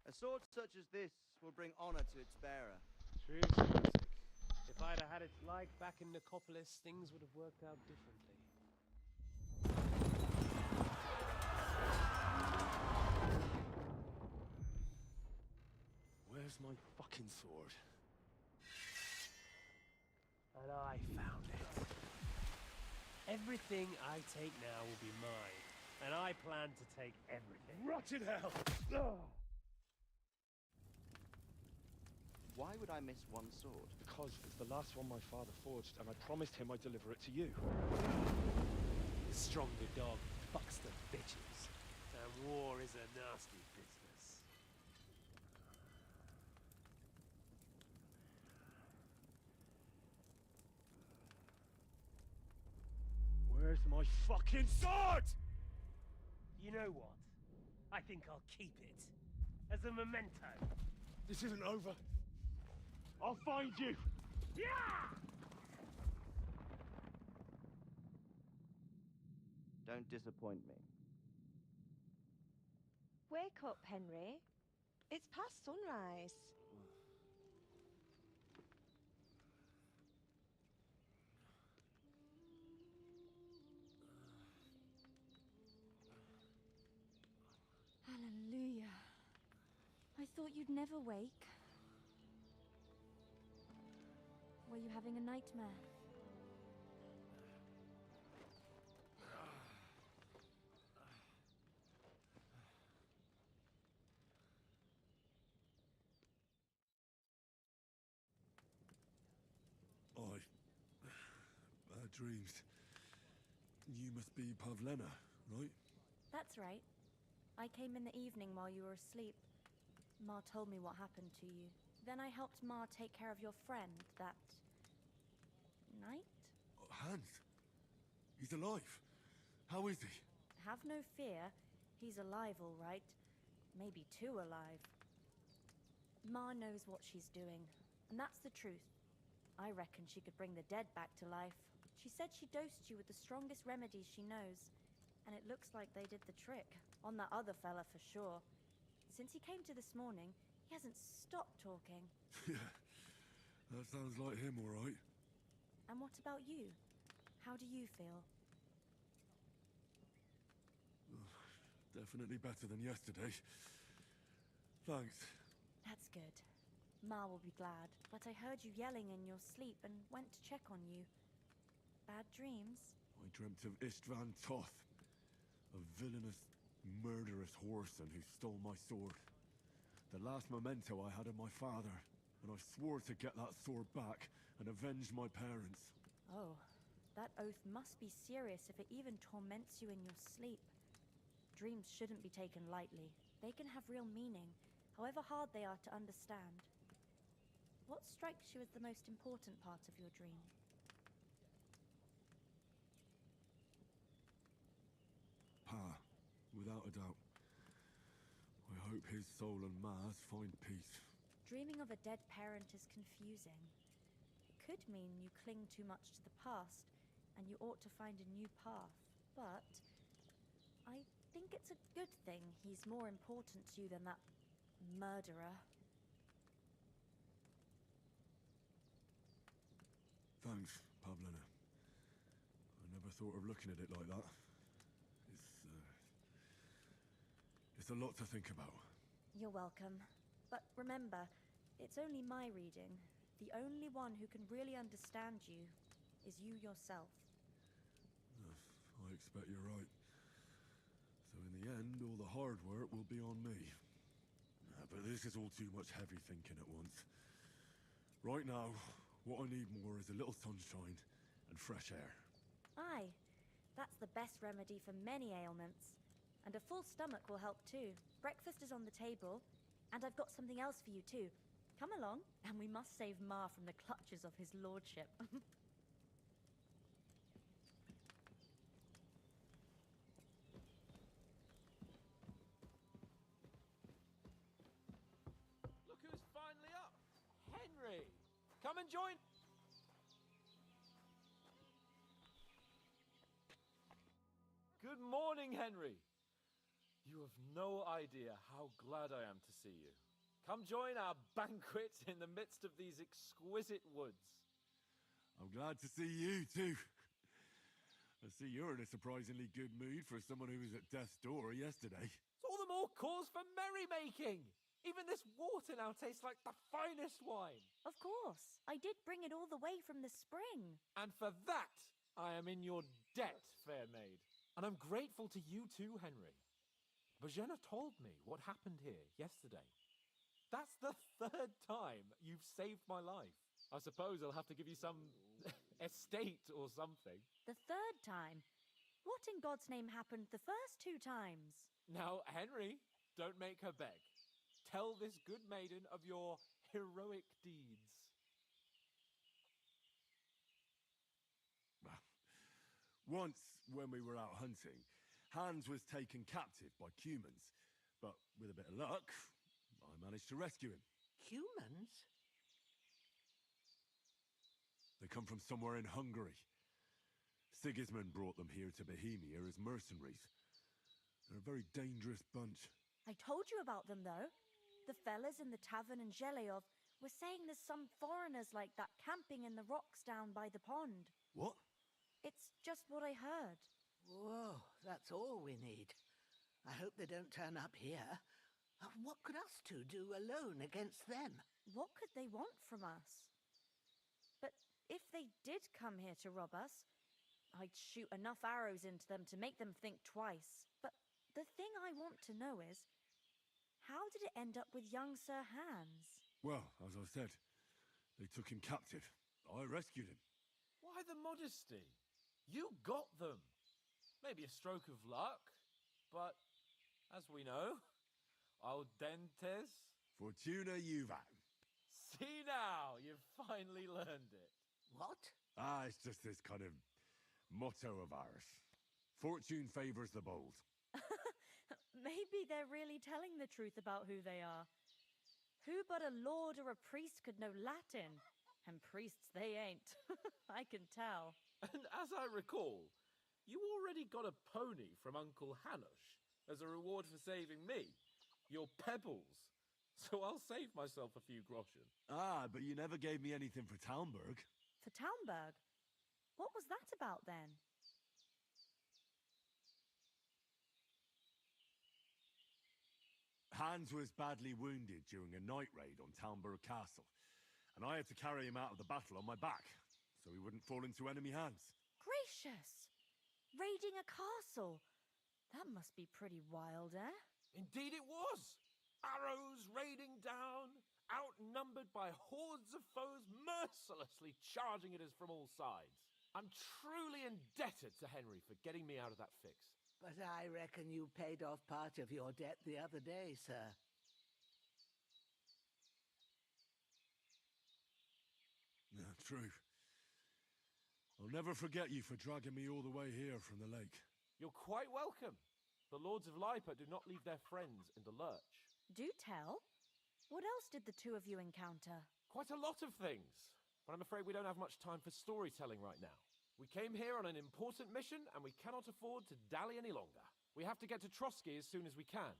A sword such as this will bring honor to its bearer. True music. If I'd have had its like back in Nicopolis, things would have worked out differently. Where's my fucking sword? And I found it. Everything I take now will be mine, and I plan to take everything. Rotted hell! Why would I miss one sword? Because it's the last one my father forged, and I promised him I'd deliver it to you. The stronger dog fucks the bitches, and war is a nasty business. Where's my fucking sword? You know what? I think I'll keep it as a memento. This isn't over. I'll find you! Yeah! Don't disappoint me. Wake up, Henry. It's past sunrise. Hallelujah. I thought you'd never wake. Were you having a nightmare? Bad dreams. You must be Pavlena, right? That's right. I came in the evening while you were asleep. Ma told me what happened to you. Then I helped Ma take care of your friend that night? Hans? He's alive. How is he? Have no fear. He's alive, all right. Maybe too alive. Ma knows what she's doing, and that's the truth. I reckon she could bring the dead back to life. She said she dosed you with the strongest remedies she knows, and it looks like they did the trick. On that other fella for sure. Since he came to this morning, he hasn't stopped talking. Yeah, that sounds like him, all right. And what about you? How do you feel? Definitely better than yesterday. Thanks. That's good. Ma will be glad, but I heard you yelling in your sleep and went to check on you. Bad dreams? I dreamt of Istvan Toth, a villainous, murderous whoreson who stole my sword. The last memento I had of my father, and I swore to get that sword back and avenge my parents. Oh, that oath must be serious if it even torments you in your sleep. Dreams shouldn't be taken lightly. They can have real meaning, however hard they are to understand. What strikes you as the most important part of your dream? Pa, without a doubt. I hope his soul and Ma's find peace. Dreaming of a dead parent is confusing. It could mean you cling too much to the past, and you ought to find a new path. But I think it's a good thing he's more important to you than that murderer. Thanks, Pavlena. I never thought of looking at it like that. It's a lot to think about. You're welcome. But remember, it's only my reading. The only one who can really understand you is you yourself. I expect you're right. So in the end, all the hard work will be on me. But this is all too much heavy thinking at once. Right now, what I need more is a little sunshine and fresh air. Aye, that's the best remedy for many ailments. And a full stomach will help too. Breakfast is on the table, and I've got something else for you too. Come along, and we must save Ma from the clutches of his lordship. Look who's finally up! Henry! Come and join... Good morning, Henry! You have no idea how glad I am to see you. Come join our banquet in the midst of these exquisite woods. I'm glad to see you too. I see you're in a surprisingly good mood for someone who was at death's door yesterday. It's all the more cause for merrymaking! Even this water now tastes like the finest wine. Of course. I did bring it all the way from the spring. And for that, I am in your debt, fair maid. And I'm grateful to you too, Henry. Bojena told me what happened here yesterday. That's the third time you've saved my life. I suppose I'll have to give you some estate or something. The third time? What in God's name happened the first two times? Now, Henry, don't make her beg. Tell this good maiden of your heroic deeds. Once, when we were out hunting, Hans was taken captive by humans. But with a bit of luck, I managed to rescue him. Humans? They come from somewhere in Hungary. Sigismund brought them here to Bohemia as mercenaries. They're a very dangerous bunch. I told you about them, though. The fellas in the tavern in Zheleov were saying there's some foreigners like that camping in the rocks down by the pond. What? It's just what I heard. Whoa, that's all we need. I hope they don't turn up here. What could us two do alone against them? What could they want from us? But if they did come here to rob us, I'd shoot enough arrows into them to make them think twice. But the thing I want to know is, how did it end up with young Sir Hans? Well, as I said, they took him captive. I rescued him. Why the modesty? You got them. Maybe a stroke of luck, but as we know, al dentes. Fortuna juvat. See now, you've finally learned it. What? It's just this kind of motto of ours. Fortune favors the bold. Maybe they're really telling the truth about who they are. Who but a lord or a priest could know Latin? And priests they ain't. I can tell. And as I recall, you already got a pony from Uncle Hanush as a reward for saving me. Your pebbles. So I'll save myself a few groschen. But you never gave me anything for Talmberg. For Talmberg? What was that about then? Hans was badly wounded during a night raid on Talmberg Castle, and I had to carry him out of the battle on my back, so he wouldn't fall into enemy hands. Gracious! Raiding a castle? That must be pretty wild, eh? Indeed it was! Arrows raining down, outnumbered by hordes of foes mercilessly charging at us from all sides. I'm truly indebted to Henry for getting me out of that fix. But I reckon you paid off part of your debt the other day, sir. Yeah, true. I'll never forget you for dragging me all the way here from the lake. You're quite welcome. The Lords of Lipa do not leave their friends in the lurch. Do tell. What else did the two of you encounter? Quite a lot of things, but I'm afraid we don't have much time for storytelling right now. We came here on an important mission, and we cannot afford to dally any longer. We have to get to Trotsky as soon as we can.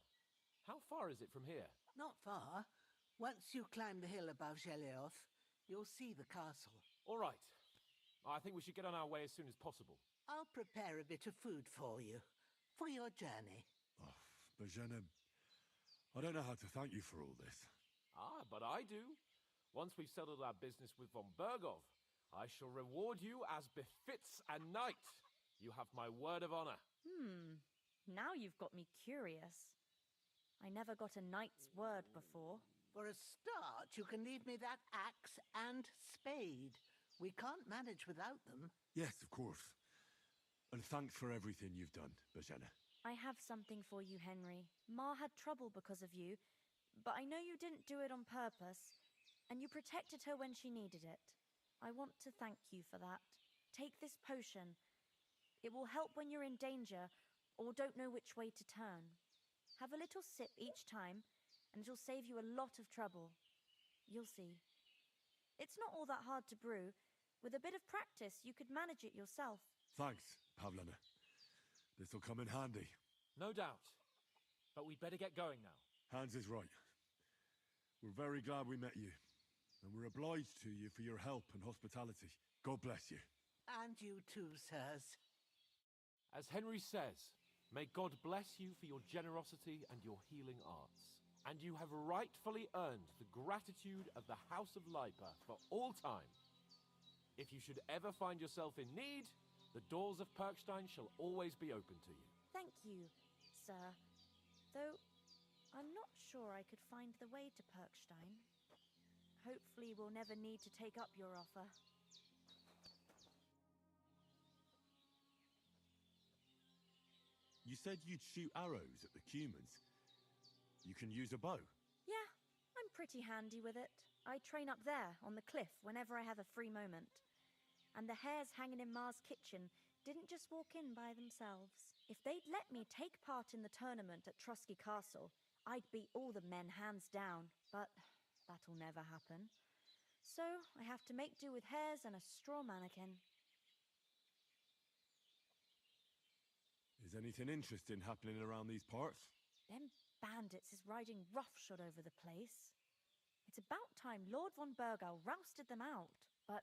How far is it from here? Not far. Once you climb the hill above Zheleov, you'll see the castle. All right. I think we should get on our way as soon as possible. I'll prepare a bit of food for you, for your journey. Oh, Bozhena, I don't know how to thank you for all this. But I do. Once we've settled our business with von Bergov, I shall reward you as befits a knight. You have my word of honor. Now you've got me curious. I never got a knight's word before. For a start, you can leave me that axe and spade. We can't manage without them. Yes, of course. And thanks for everything you've done, Bozhena. I have something for you, Henry. Ma had trouble because of you, but I know you didn't do it on purpose, and you protected her when she needed it. I want to thank you for that. Take this potion. It will help when you're in danger or don't know which way to turn. Have a little sip each time, and it'll save you a lot of trouble. You'll see. It's not all that hard to brew. With a bit of practice, you could manage it yourself. Thanks, Pavlena. This'll come in handy. No doubt. But we'd better get going now. Hans is right. We're very glad we met you. And we're obliged to you for your help and hospitality. God bless you. And you too, sirs. As Henry says, may God bless you for your generosity and your healing arts. And you have rightfully earned the gratitude of the House of Lipa for all time. If you should ever find yourself in need, the doors of Perkstein shall always be open to you. Thank you, sir. Though, I'm not sure I could find the way to Perkstein. Hopefully we'll never need to take up your offer. You said you'd shoot arrows at the Cumans. You can use a bow. Yeah, I'm pretty handy with it. I train up there, on the cliff, whenever I have a free moment. And the hares hanging in Ma's kitchen didn't just walk in by themselves. If they'd let me take part in the tournament at Trotsky Castle, I'd beat all the men hands down, but that'll never happen. So I have to make do with hares and a straw mannequin. Is anything interesting happening around these parts? Them bandits is riding roughshod over the place. It's about time Lord von Burgau rousted them out. But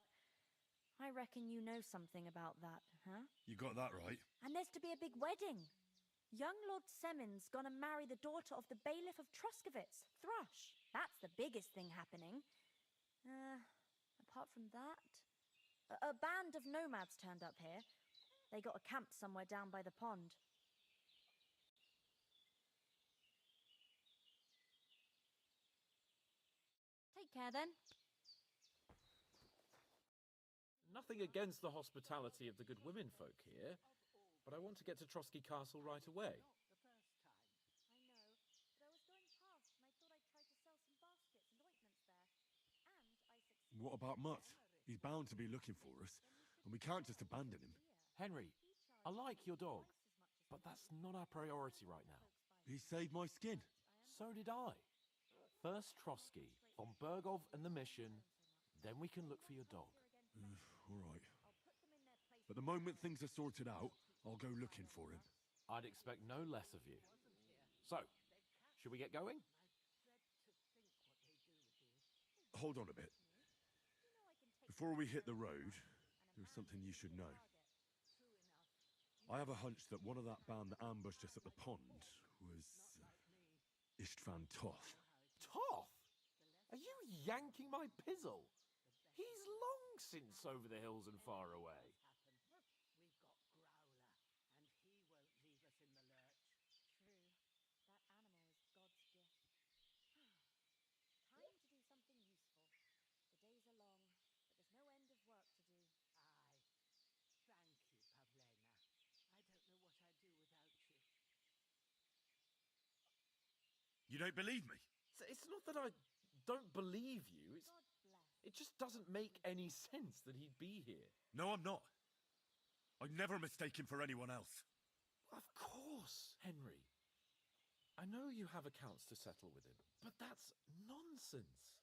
I reckon you know something about that, huh? You got that right. And there's to be a big wedding. Young Lord Semon's gonna marry the daughter of the bailiff of Truscovitz, Thrush. That's the biggest thing happening. Apart from that, a band of nomads turned up here. They got a camp somewhere down by the pond. Take care then. Nothing against the hospitality of the good women folk here, but I want to get to Trotsky Castle right away. I know, but I was going past and I thought I'd try to sell some baskets and ointments there. And I succeeded. What about Mutt? He's bound to be looking for us, and we can't just abandon him. Henry, I like your dog, but that's not our priority right now. He saved my skin. So did I. First Trotsky, von Burgov and the mission, then we can look for your dog. All right. But the moment things are sorted out, I'll go looking for him. I'd expect no less of you. So, should we get going? Hold on a bit. Before we hit the road, there's something you should know. I have a hunch that one of that band that ambushed us at the pond was Istvan Toth. Toth? Are you yanking my pizzle? He's long since over the hills and far away. You don't believe me? It's not that I don't believe you. It just doesn't make any sense that he'd be here. No, I'm not. I'd never mistake him for anyone else. Of course, Henry. I know you have accounts to settle with him, but that's nonsense.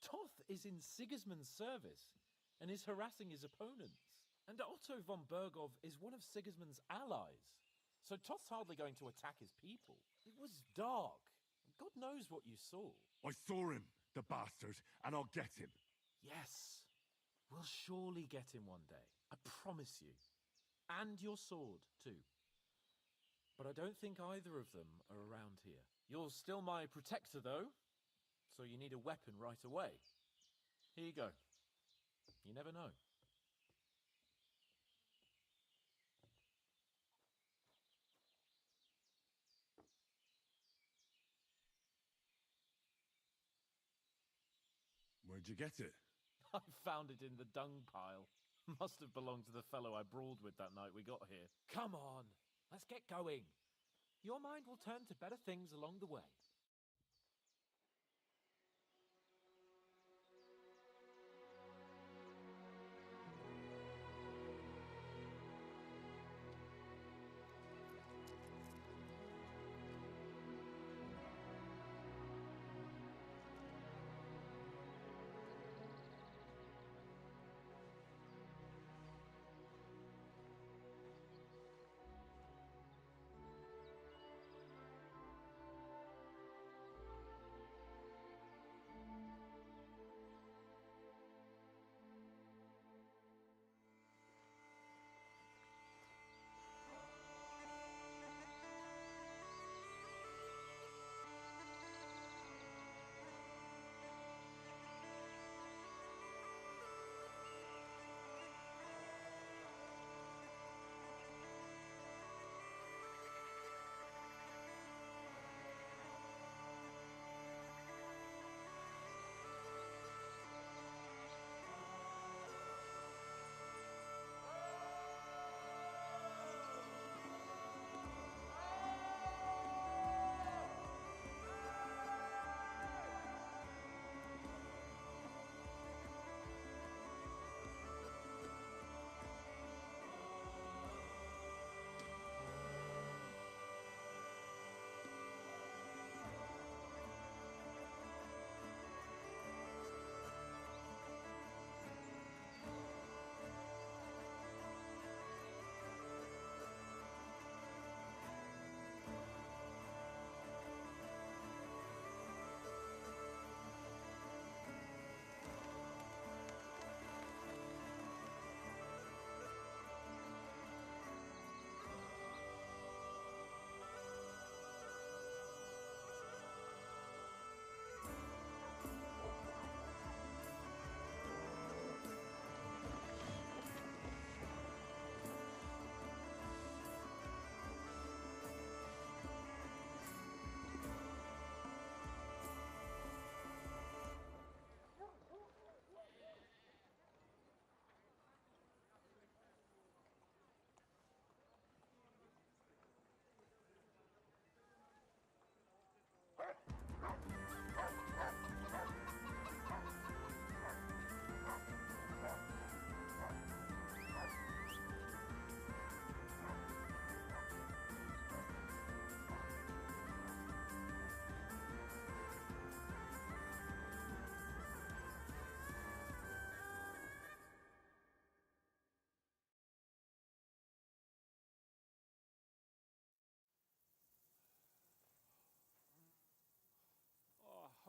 Toth is in Sigismund's service and is harassing his opponents. And Otto von Burgov is one of Sigismund's allies. So Toth's hardly going to attack his people. It was dark. God knows what you saw. I saw him, the bastard, and I'll get him. Yes. We'll surely get him one day. I promise you. And your sword, too. But I don't think either of them are around here. You're still my protector, though, so you need a weapon right away. Here you go. You never know. Where'd you get it? I found it in the dung pile. Must have belonged to the fellow I brawled with that night we got here. Come on, let's get going. Your mind will turn to better things along the way.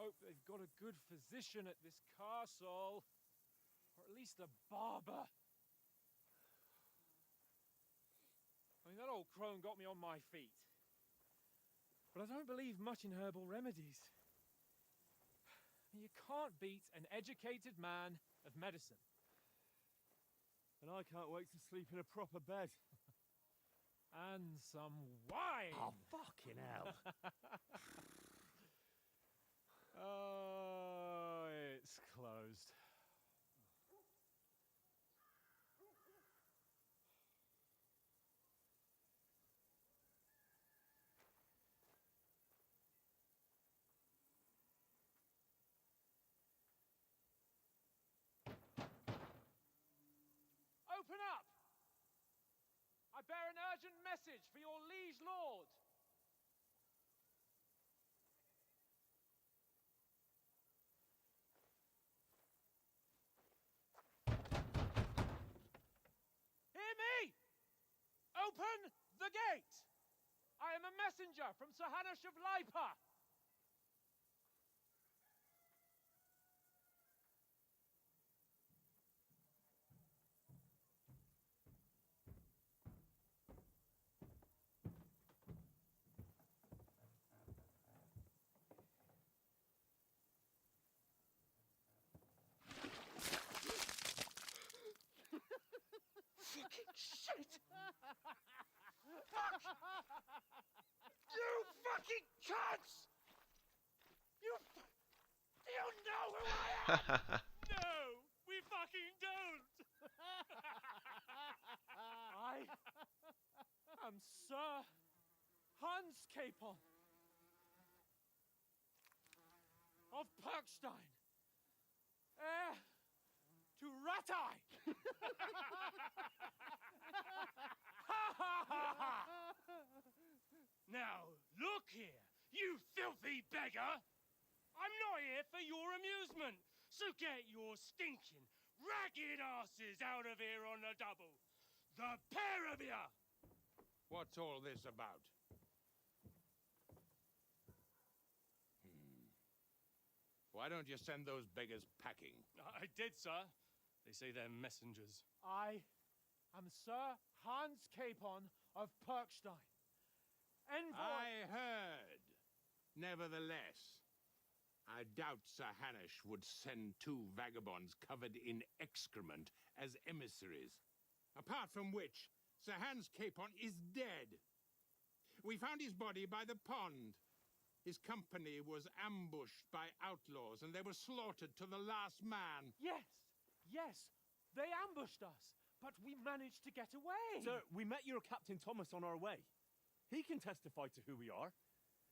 hope they've got a good physician at this castle. Or at least a barber. I mean, that old crone got me on my feet. But I don't believe much in herbal remedies. You can't beat an educated man of medicine. And I can't wait to sleep in a proper bed. And some wine! Oh, fucking hell. Oh, it's closed. Open up! I bear an urgent message for your liege lord. Hear me! Open the gate! I am a messenger from Sir Hanush of Lipa. Fucking shit! Fuck! You fucking cunts! You know who I am? No, we fucking don't! I am Sir Hans Capon of Perkstein, heir to Ratai! Now, look here, you filthy beggar! I'm not here for your amusement, so get your stinking, ragged asses out of here on the double. The pair of you! What's all this about? Why don't you send those beggars packing? I did, sir. They say they're messengers. I am Sir Hans Capon of Perkstein. Envoy... I heard. Nevertheless, I doubt Sir Hanush would send 2 vagabonds covered in excrement as emissaries. Apart from which, Sir Hans Capon is dead. We found his body by the pond. His company was ambushed by outlaws, and they were slaughtered to the last man. Yes, they ambushed us, but we managed to get away. Sir, we met your Captain Thomas on our way. He can testify to who we are.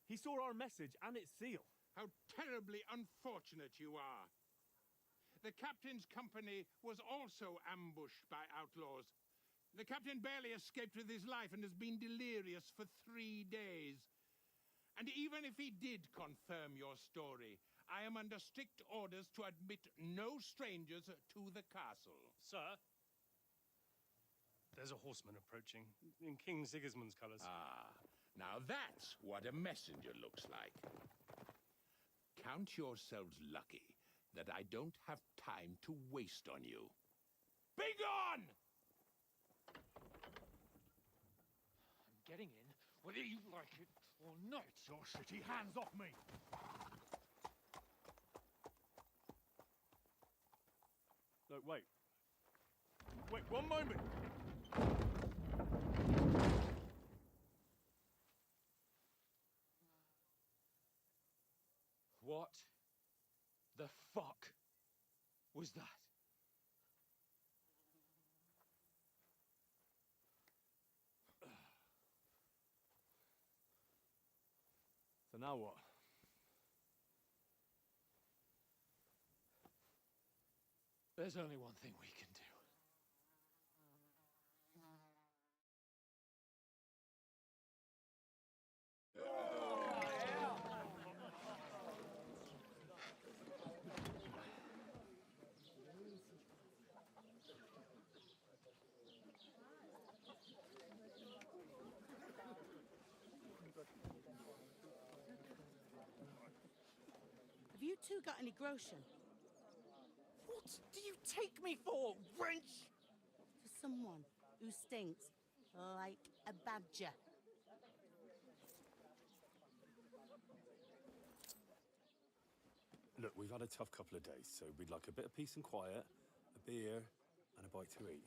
He saw our message and its seal. How terribly unfortunate you are. The captain's company was also ambushed by outlaws. The captain barely escaped with his life and has been delirious for 3 days. And even if he did confirm your story, I am under strict orders to admit no strangers to the castle. Sir, there's a horseman approaching in King Sigismund's colours. Ah, now that's what a messenger looks like. Count yourselves lucky that I don't have time to waste on you. Begone! I'm getting in, whether you like it or not. Your shitty hands off me! No, wait. Wait, one moment! What the fuck was that? So now what? There's only one thing we can do. Have you two got any groschen? What do you take me for, wench? For someone who stinks like a badger. Look, we've had a tough couple of days, so we'd like a bit of peace and quiet, a beer, and a bite to eat.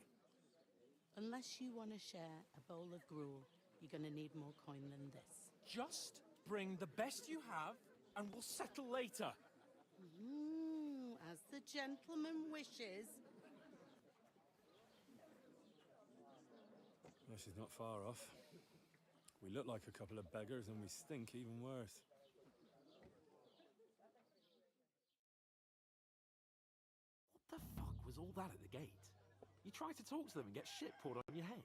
Unless you want to share a bowl of gruel, you're going to need more coin than this. Just bring the best you have, and we'll settle later. As the gentleman wishes. Well, she's not far off. We look like a couple of beggars, and we stink even worse. What the fuck was all that at the gate? You tried to talk to them and get shit poured on your head.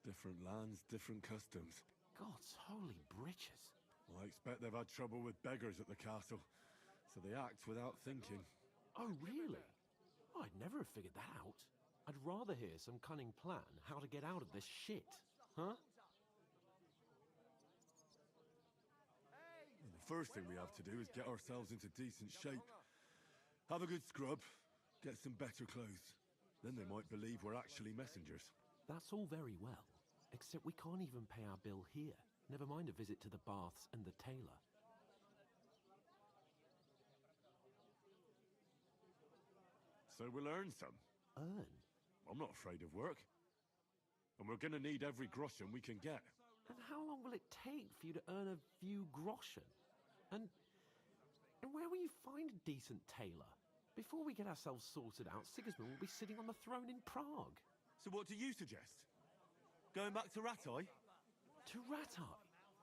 Different lands, different customs. God's holy britches. Well, I expect they've had trouble with beggars at the castle, so they act without thinking. Oh, really? I'd never have figured that out. I'd rather hear some cunning plan how to get out of this shit, huh? And the first thing we have to do is get ourselves into decent shape. Have a good scrub, get some better clothes. Then they might believe we're actually messengers. That's all very well, except we can't even pay our bill here. Never mind a visit to the baths and the tailor. So we'll earn some. Earn? I'm not afraid of work. And we're gonna need every groschen we can get. And how long will it take for you to earn a few groschen? And where will you find a decent tailor? Before we get ourselves sorted out, Sigismund will be sitting on the throne in Prague. So what do you suggest? Going back to Ratai? To Ratai?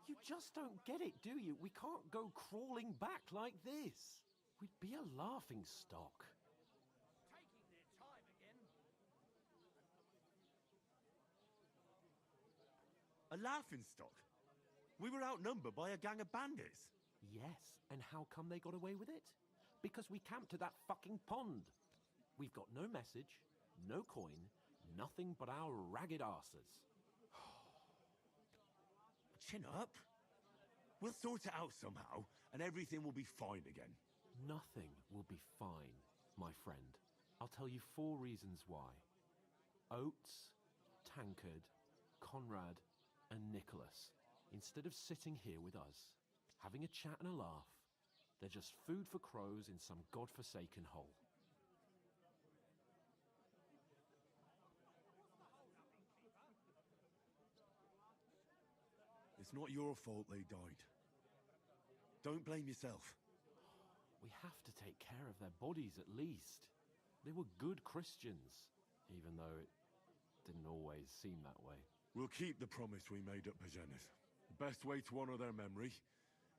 You just don't get it, do you? We can't go crawling back like this. We'd be a laughing stock. A laughing stock? We were outnumbered by a gang of bandits. Yes, and how come they got away with it? Because we camped at that fucking pond. We've got no message, no coin, nothing but our ragged arses. Chin up. We'll sort it out somehow, and everything will be fine again. Nothing will be fine, my friend. I'll tell you 4 reasons why. Oates, Tankard, Conrad, and Nicholas, instead of sitting here with us, having a chat and a laugh, they're just food for crows in some godforsaken hole. It's not your fault they died. Don't blame yourself. We have to take care of their bodies at least. They were good Christians, even though it didn't always seem that way. We'll keep the promise we made at Pagenes. The best way to honor their memory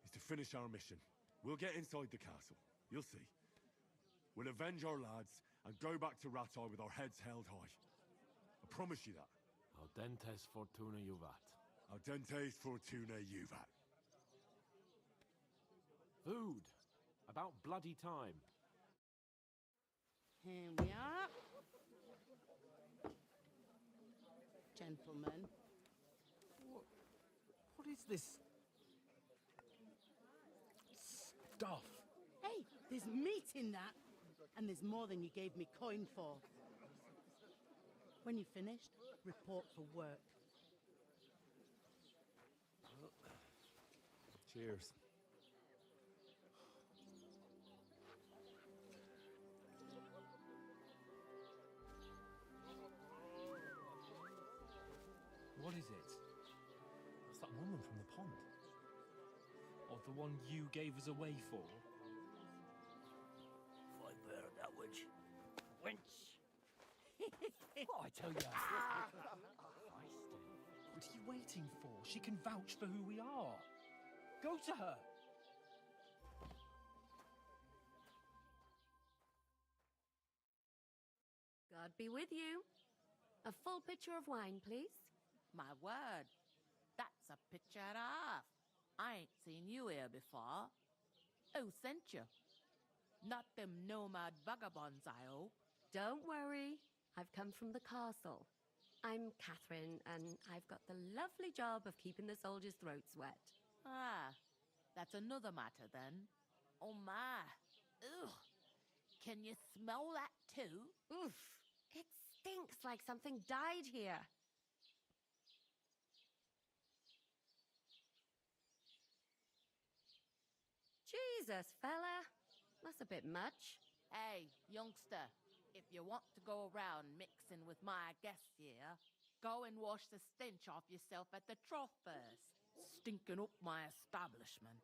is to finish our mission. We'll get inside the castle. You'll see. We'll avenge our lads and go back to Ratai with our heads held high. I promise you that. Audentes fortuna juvat. Audentes fortuna juvat. Food. About bloody time. Here we are. Gentlemen. What is this stuff? Hey, there's meat in that. And there's more than you gave me coin for. When you're finished, report for work. Cheers. What is it? It's that woman from the pond. Or the one you gave us away for. I bear that witch. Wench! What I tell you? Feisty. What are you waiting for? She can vouch for who we are. Go to her. God be with you. A full pitcher of wine, please. My word, that's a picture and a half. I ain't seen you here before. Who sent you? Not them nomad vagabonds, I hope. Don't worry. I've come from the castle. I'm Catherine, and I've got the lovely job of keeping the soldiers' throats wet. Ah, that's another matter then. Oh my. Ugh. Can you smell that too? Oof. It stinks like something died here. Jesus, fella. That's a bit much. Hey, youngster, if you want to go around mixing with my guests here, go and wash the stench off yourself at the trough first. Stinking up my establishment.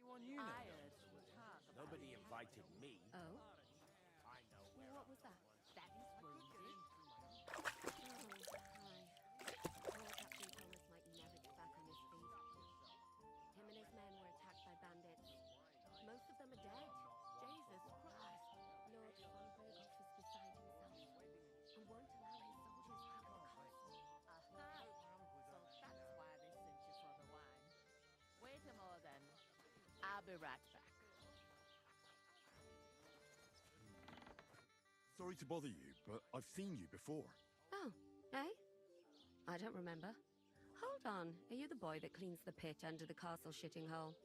Anyone you know? I heard some talk about Nobody it. invited me. Oh? I know Well, what was that? That is wounded. Oh, hi. Poor Captain Thomas might never get back on his feet. Him and his men were attacked by bandits. Most of them are dead. Jesus Christ. Lord von Berghoff is beside himself and won't allow his soldiers out of the castle. Aha. So that's why they sent you for the wine. Wait a moment then. I'll be right back. Sorry to bother you, but I've seen you before. Oh, eh? I don't remember. Hold on. Are you the boy that cleans the pit under the castle shitting hole?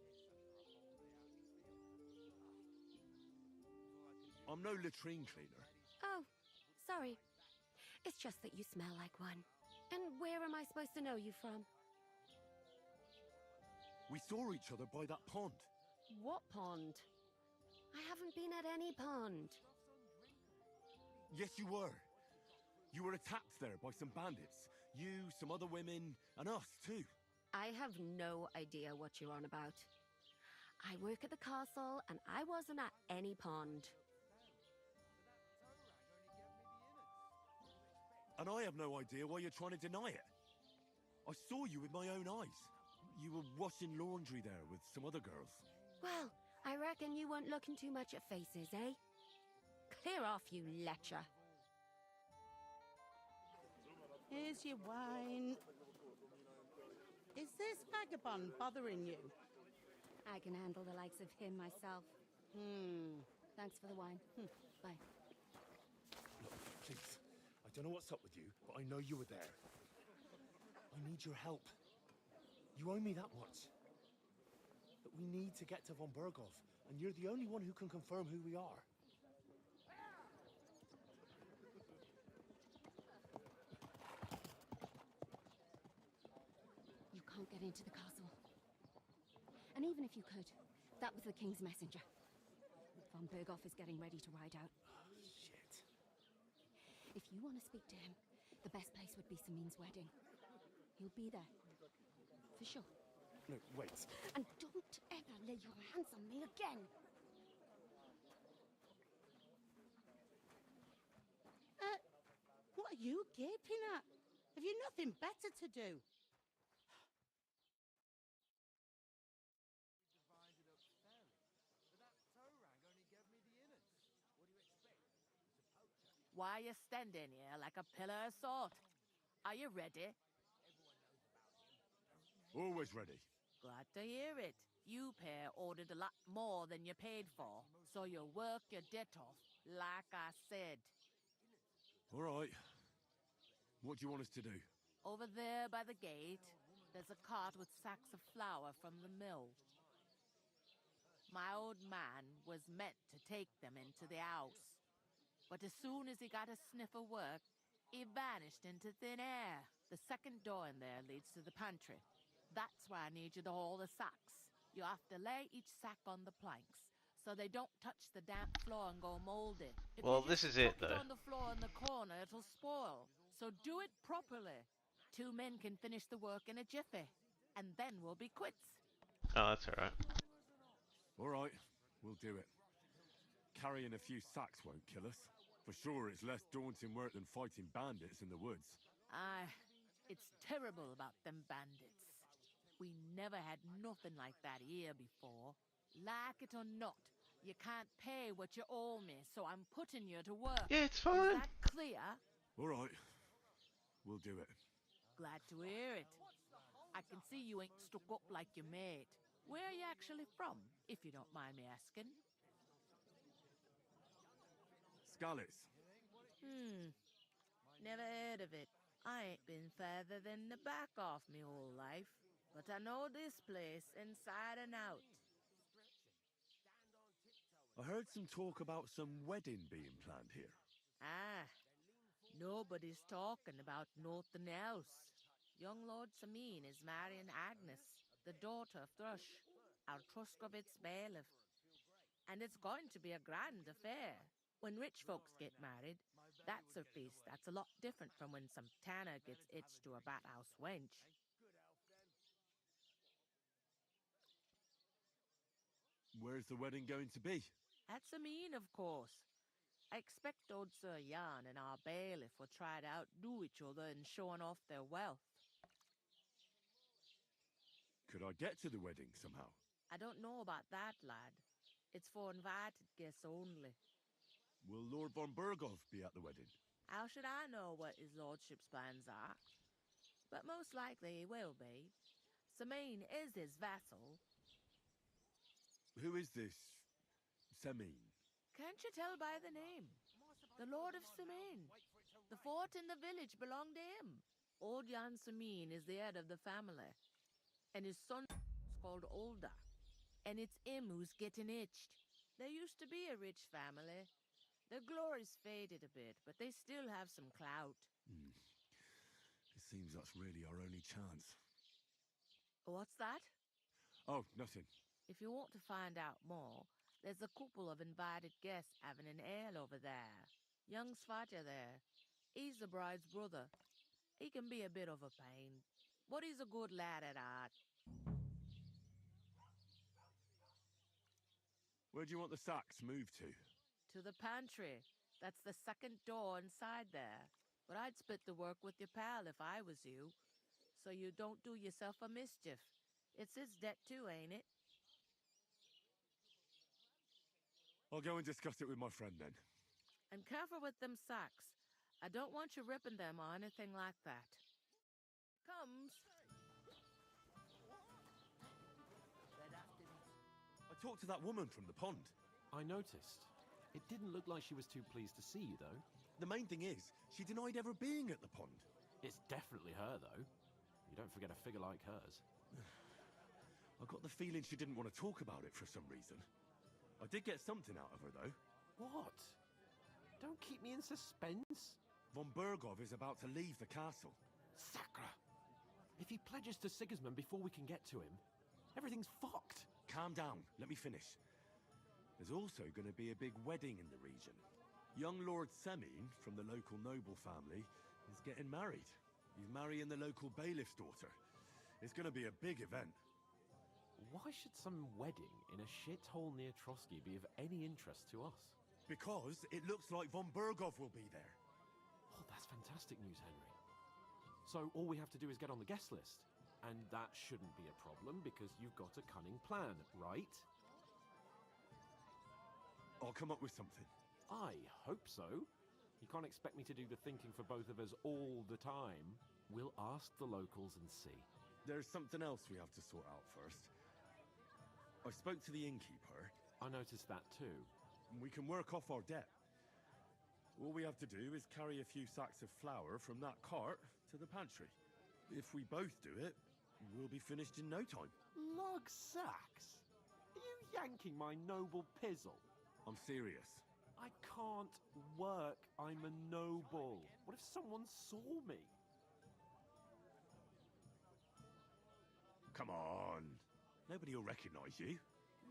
I'm no latrine cleaner. Oh, sorry. It's just that you smell like one. And where am I supposed to know you from? We saw each other by that pond. What pond? I haven't been at any pond. Yes, you were. You were attacked there by some bandits. You, some other women, and us, too. I have no idea what you're on about. I work at the castle, and I wasn't at any pond. And I have no idea why you're trying to deny it. I saw you with my own eyes. You were washing laundry there with some other girls. Well, I reckon you weren't looking too much at faces, eh? Clear off, you lecher. Here's your wine. Is this vagabond bothering you? I can handle the likes of him myself. Thanks for the wine. Bye. Look, please. I don't know what's up with you, but I know you were there. I need your help. You owe me that much. But we need to get to von Berghoff, and you're the only one who can confirm who we are. You can't get into the castle. And even if you could, that was the king's messenger. Von Berghoff is getting ready to ride out. Shit. If you want to speak to him, the best place would be Samin's wedding. He'll be there. For sure. No, wait. And don't ever lay your hands on me again! What are you gaping at? Have you nothing better to do? Why are you standing here like a pillar of salt? Are you ready? Always ready. Glad to hear it. You pair ordered a lot more than you paid for, so you'll work your debt off, like I said. All right. What do you want us to do? Over there by the gate, there's a cart with sacks of flour from the mill. My old man was meant to take them into the house. But as soon as he got a sniff of work, he vanished into thin air. The second door in there leads to the pantry. That's why I need you to haul the sacks. You have to lay each sack on the planks, so they don't touch the damp floor and go moldy. If Well, you this just is it, chuck though. on the floor in the corner, it'll spoil. So do it properly. 2 men can finish the work in a jiffy, and then we'll be quits. Oh, that's alright. All right. We'll do it. Carrying a few sacks won't kill us. For sure, it's less daunting work than fighting bandits in the woods. Aye, it's terrible about them bandits. We never had nothing like that here before. Like it or not, you can't pay what you owe me, so I'm putting you to work. Yeah, it's fine. Is that clear? All right. We'll do it. Glad to hear it. I can see you ain't stuck up like your mate. Where are you actually from, if you don't mind me asking? Scallis. Never heard of it. I ain't been further than the back off me whole life, but I know this place inside and out. I heard some talk about some wedding being planned here. Ah, nobody's talking about nothing else. Young Lord Samin is marrying Agnes, the daughter of Thrush, our Truskovitz bailiff. And it's going to be a grand affair. When rich folks get married, that's a feast that's a lot different from when some tanner gets itched to a bathhouse wench. Where's the wedding going to be? At Samin, of course. I expect old Sir Jan and our bailiff will try to outdo each other in showing off their wealth. Could I get to the wedding somehow? I don't know about that, lad. It's for invited guests only. Will Lord von Bergov be at the wedding? How should I know what his lordship's plans are? But most likely he will be. Samin is his vassal. Who is this Semin? Can't you tell by the name? The Lord of Samin. The fort in the village belonged to him. Old Jan Samin is the head of the family. And his son's called Olda. And it's him who's getting itched. There used to be a rich family. Their glory's faded a bit, but they still have some clout. It seems that's really our only chance. What's that? Oh, nothing. If you want to find out more, there's a couple of invited guests having an ale over there. Young Svatja there. He's the bride's brother. He can be a bit of a pain, but he's a good lad at heart. Where do you want the sacks moved to? To the pantry. That's the second door inside there. But I'd split the work with your pal if I was you, so you don't do yourself a mischief. It's his debt too, ain't it? I'll go and discuss it with my friend then. And careful with them sacks. I don't want you ripping them or anything like that. Comes. I talked to that woman from the pond. I noticed. It didn't look like she was too pleased to see you, though. The main thing is, she denied ever being at the pond. It's definitely her, though. You don't forget a figure like hers. I got the feeling she didn't want to talk about it for some reason. I did get something out of her, though. What? Don't keep me in suspense. Von Bergov is about to leave the castle. Sacra! If he pledges to Sigismund before we can get to him, everything's fucked. Calm down. Let me finish. There's also going to be a big wedding in the region. Young Lord Semin, from the local noble family, is getting married. He's marrying the local bailiff's daughter. It's going to be a big event. Why should some wedding in a shithole near Trotsky be of any interest to us? Because it looks like von Bergov will be there. Oh, that's fantastic news, Henry. So all we have to do is get on the guest list. And that shouldn't be a problem because you've got a cunning plan, right? I'll come up with something. I hope so. You can't expect me to do the thinking for both of us all the time. We'll ask the locals and see. There's something else we have to sort out first. I spoke to the innkeeper. I noticed that too. We can work off our debt. All we have to do is carry a few sacks of flour from that cart to the pantry. If we both do it, we'll be finished in no time. Lug sacks? Are you yanking my noble pizzle? I'm serious. I can't work. I'm a noble. What if someone saw me? Come on. Nobody will recognize you.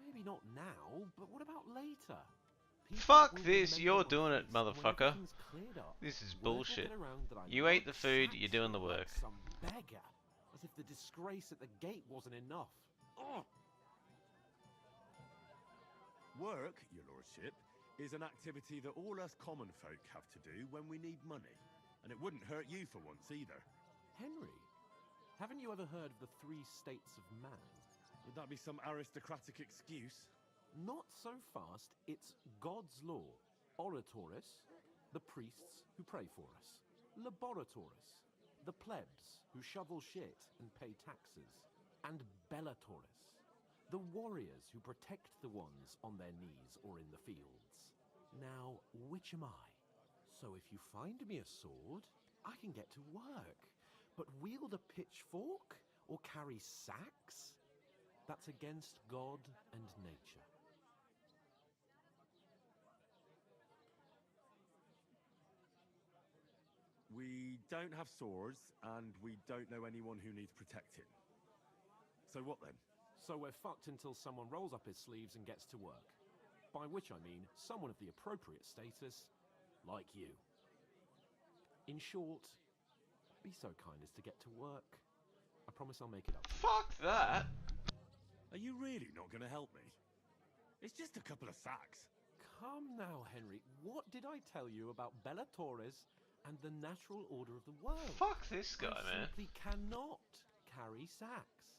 Maybe not now, but what about later? Fuck this, you're doing it, motherfucker. This is bullshit. You ate the food, you're doing the work. Some beggar. As if the disgrace at the gate wasn't enough. Ugh. Work, your lordship, is an activity that all us common folk have to do when we need money. And it wouldn't hurt you for once either. Henry, haven't you ever heard of the 3 states of man? Would that be some aristocratic excuse? Not so fast. It's God's law. Oratoris, the priests who pray for us. Laboratoris, the plebs who shovel shit and pay taxes. And Bellatoris, the warriors who protect the ones on their knees or in the fields. Now, which am I? So if you find me a sword, I can get to work. But wield a pitchfork or carry sacks? That's against God and nature. We don't have swords, and we don't know anyone who needs protecting. So what then? So we're fucked until someone rolls up his sleeves and gets to work. By which I mean someone of the appropriate status, like you. In short, be so kind as to get to work. I promise I'll make it up. Fuck that! Are you really not going to help me? It's just a couple of sacks. Come now, Henry. What did I tell you about Bella Torres and the natural order of the world? Fuck this guy, I man. simply cannot carry sacks.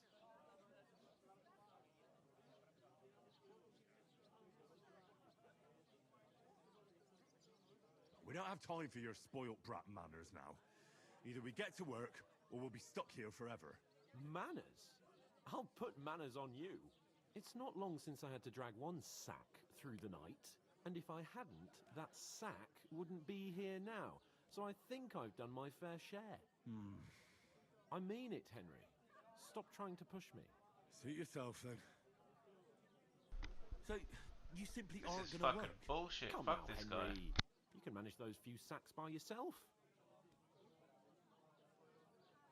We don't have time for your spoilt brat manners now. Either we get to work, or we'll be stuck here forever. Manners? I'll put manners on you. It's not long since I had to drag one sack through the night, and if I hadn't, that sack wouldn't be here now. So I think I've done my fair share. I mean it, Henry. Stop trying to push me. Suit yourself, then. So, you simply This aren't is going to fucking work? bullshit. Come Fuck now, this Henry. guy. You can manage those few sacks by yourself.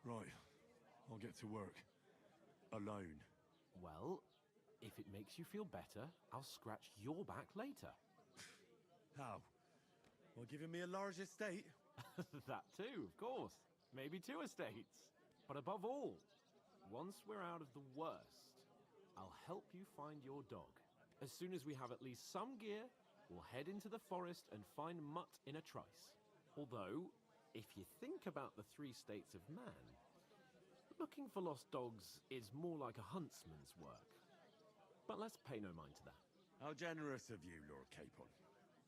Right. I'll get to work. Alone. Well, if it makes you feel better, I'll scratch your back later. How? Well, giving me a large estate? That too, of course. Maybe 2 estates. But above all, once we're out of the worst, I'll help you find your dog. As soon as we have at least some gear, we'll head into the forest and find Mutt in a trice. Although, if you think about the 3 states of man, looking for lost dogs is more like a huntsman's work. But let's pay no mind to that. How generous of you, Lord Capon.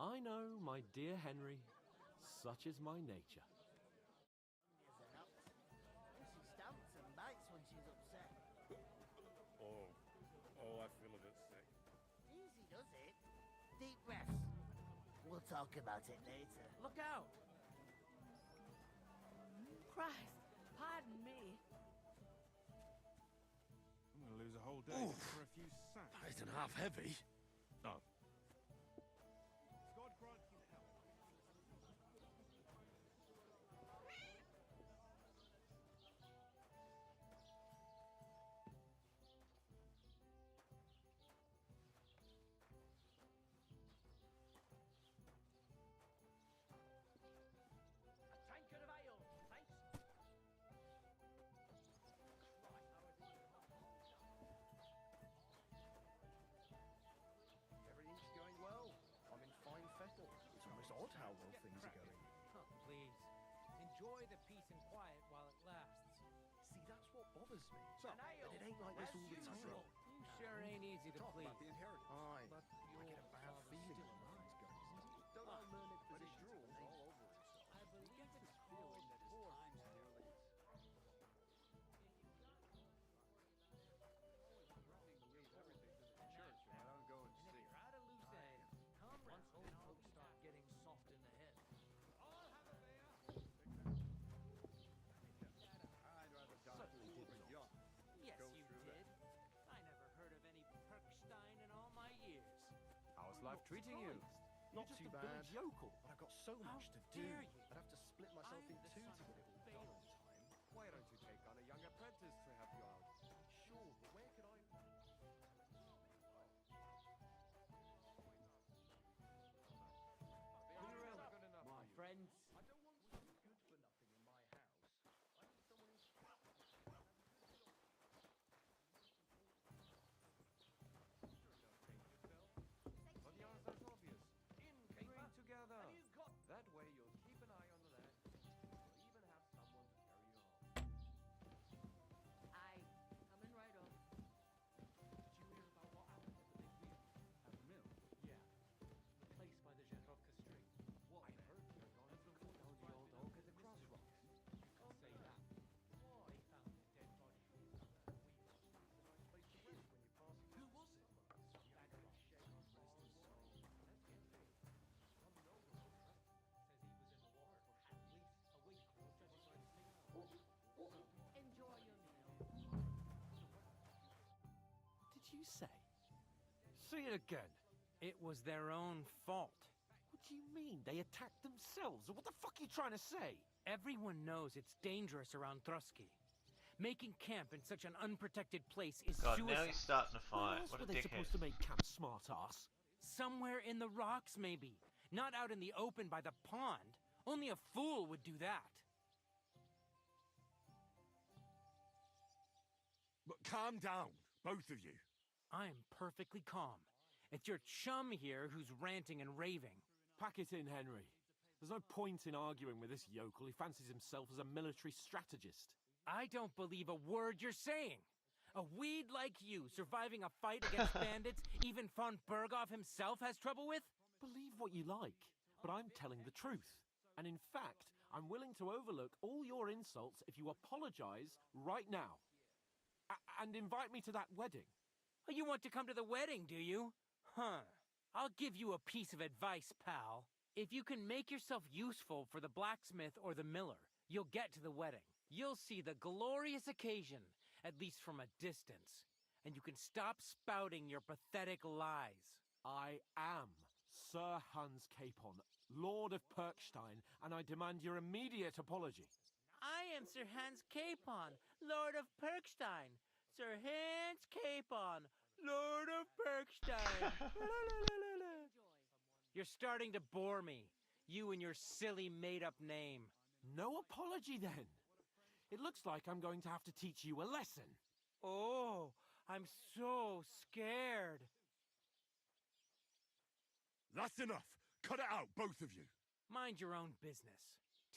I know, my dear Henry. Such is my nature. She stamps and bites when she's upset. Oh, I feel a bit sick. Easy does it. Deep breaths. We'll talk about it later. Look out! Christ, pardon me. I'm gonna lose a whole day Oof. for a few sacks. That isn't half heavy. Oh. God grant you health. A tankard of ale, thanks. Everything's going well. I'm in fine fettle. It's almost odd how well things are going. Oh, please. Enjoy the peace and quiet while it lasts. See, that's what bothers me. An ale, But it ain't like this as all the time. usual. You sure ain't easy to Talk please. about the inheritance. Aye. But I your get a bad father feeling still when things go. Don't Ah, I learn it but it drools all over himself? I believe it's called poor. I don't go and And if see. you're out of loose ends, come once old folks start getting soft in the head. I'll have a beer. I'd rather die Certainly poor did and not. young. Yes, Go you through did. that. I never heard of any Perkstein in all my years. How's I'm life not treating you? surprised. Not You're too just a bad. village yokel. But I've got so How much to do. dare you? I'd have to split myself I'm in the two son to of get it all a done on bailiff. time. Why don't you take on a young apprentice to help you out? Sure, but where could I... My friends. I don't want some good for nothing in my house. I need someone who's... But the answer's obvious. Train together. And you've got... That way you'll keep an eye on the land. You'll even have someone to carry you on. Aye, coming right up. Did you hear about what happened at the big wheel? At the mill? Yeah. The place by the Zherovka Street. What? I heard they're gone And for the food. old dog at the crossroads. You can say that. They found a dead body inside the wheel. Place to rest when you pass. Who was it? Dagger. Rest his soul. Says he was in the water for at least a week, judging by the sleep. Enjoy your meal. Did you say? Say it again. It was their own fault. What do you mean? They attacked themselves? Or what the fuck are you trying to say? Everyone knows it's dangerous around Trusky. Making camp in such an unprotected place is God, suicide. now he's starting to Where fight. else What were a they dickhead. supposed to make camp, smart-ass? Somewhere in the rocks, maybe. Not out in the open by the pond. Only a fool would do that. But calm down, both of you. I am perfectly calm. It's your chum here who's ranting and raving. Pack it in, Henry. There's no point in arguing with this yokel. He fancies himself as a military strategist. I don't believe a word you're saying. A weed like you, surviving a fight against bandits, even von Berghoff himself has trouble with? Believe what you like, but I'm telling the truth. And in fact, I'm willing to overlook all your insults if you apologize right now. And invite me to that wedding. Oh, you want to come to the wedding, do you? Huh. I'll give you a piece of advice, pal. If you can make yourself useful for the blacksmith or the miller, you'll get to the wedding. You'll see the glorious occasion, at least from a distance. And you can stop spouting your pathetic lies. I am Sir Hans Capon, Lord of Perkstein, and I demand your immediate apology. I am Sir Hans Capon, Lord of Perkstein. Sir Hans Capon, Lord of Perkstein. You're starting to bore me. You and your silly made-up name. No apology, then. It looks like I'm going to have to teach you a lesson. Oh, I'm so scared. That's enough. Cut it out, both of you. Mind your own business.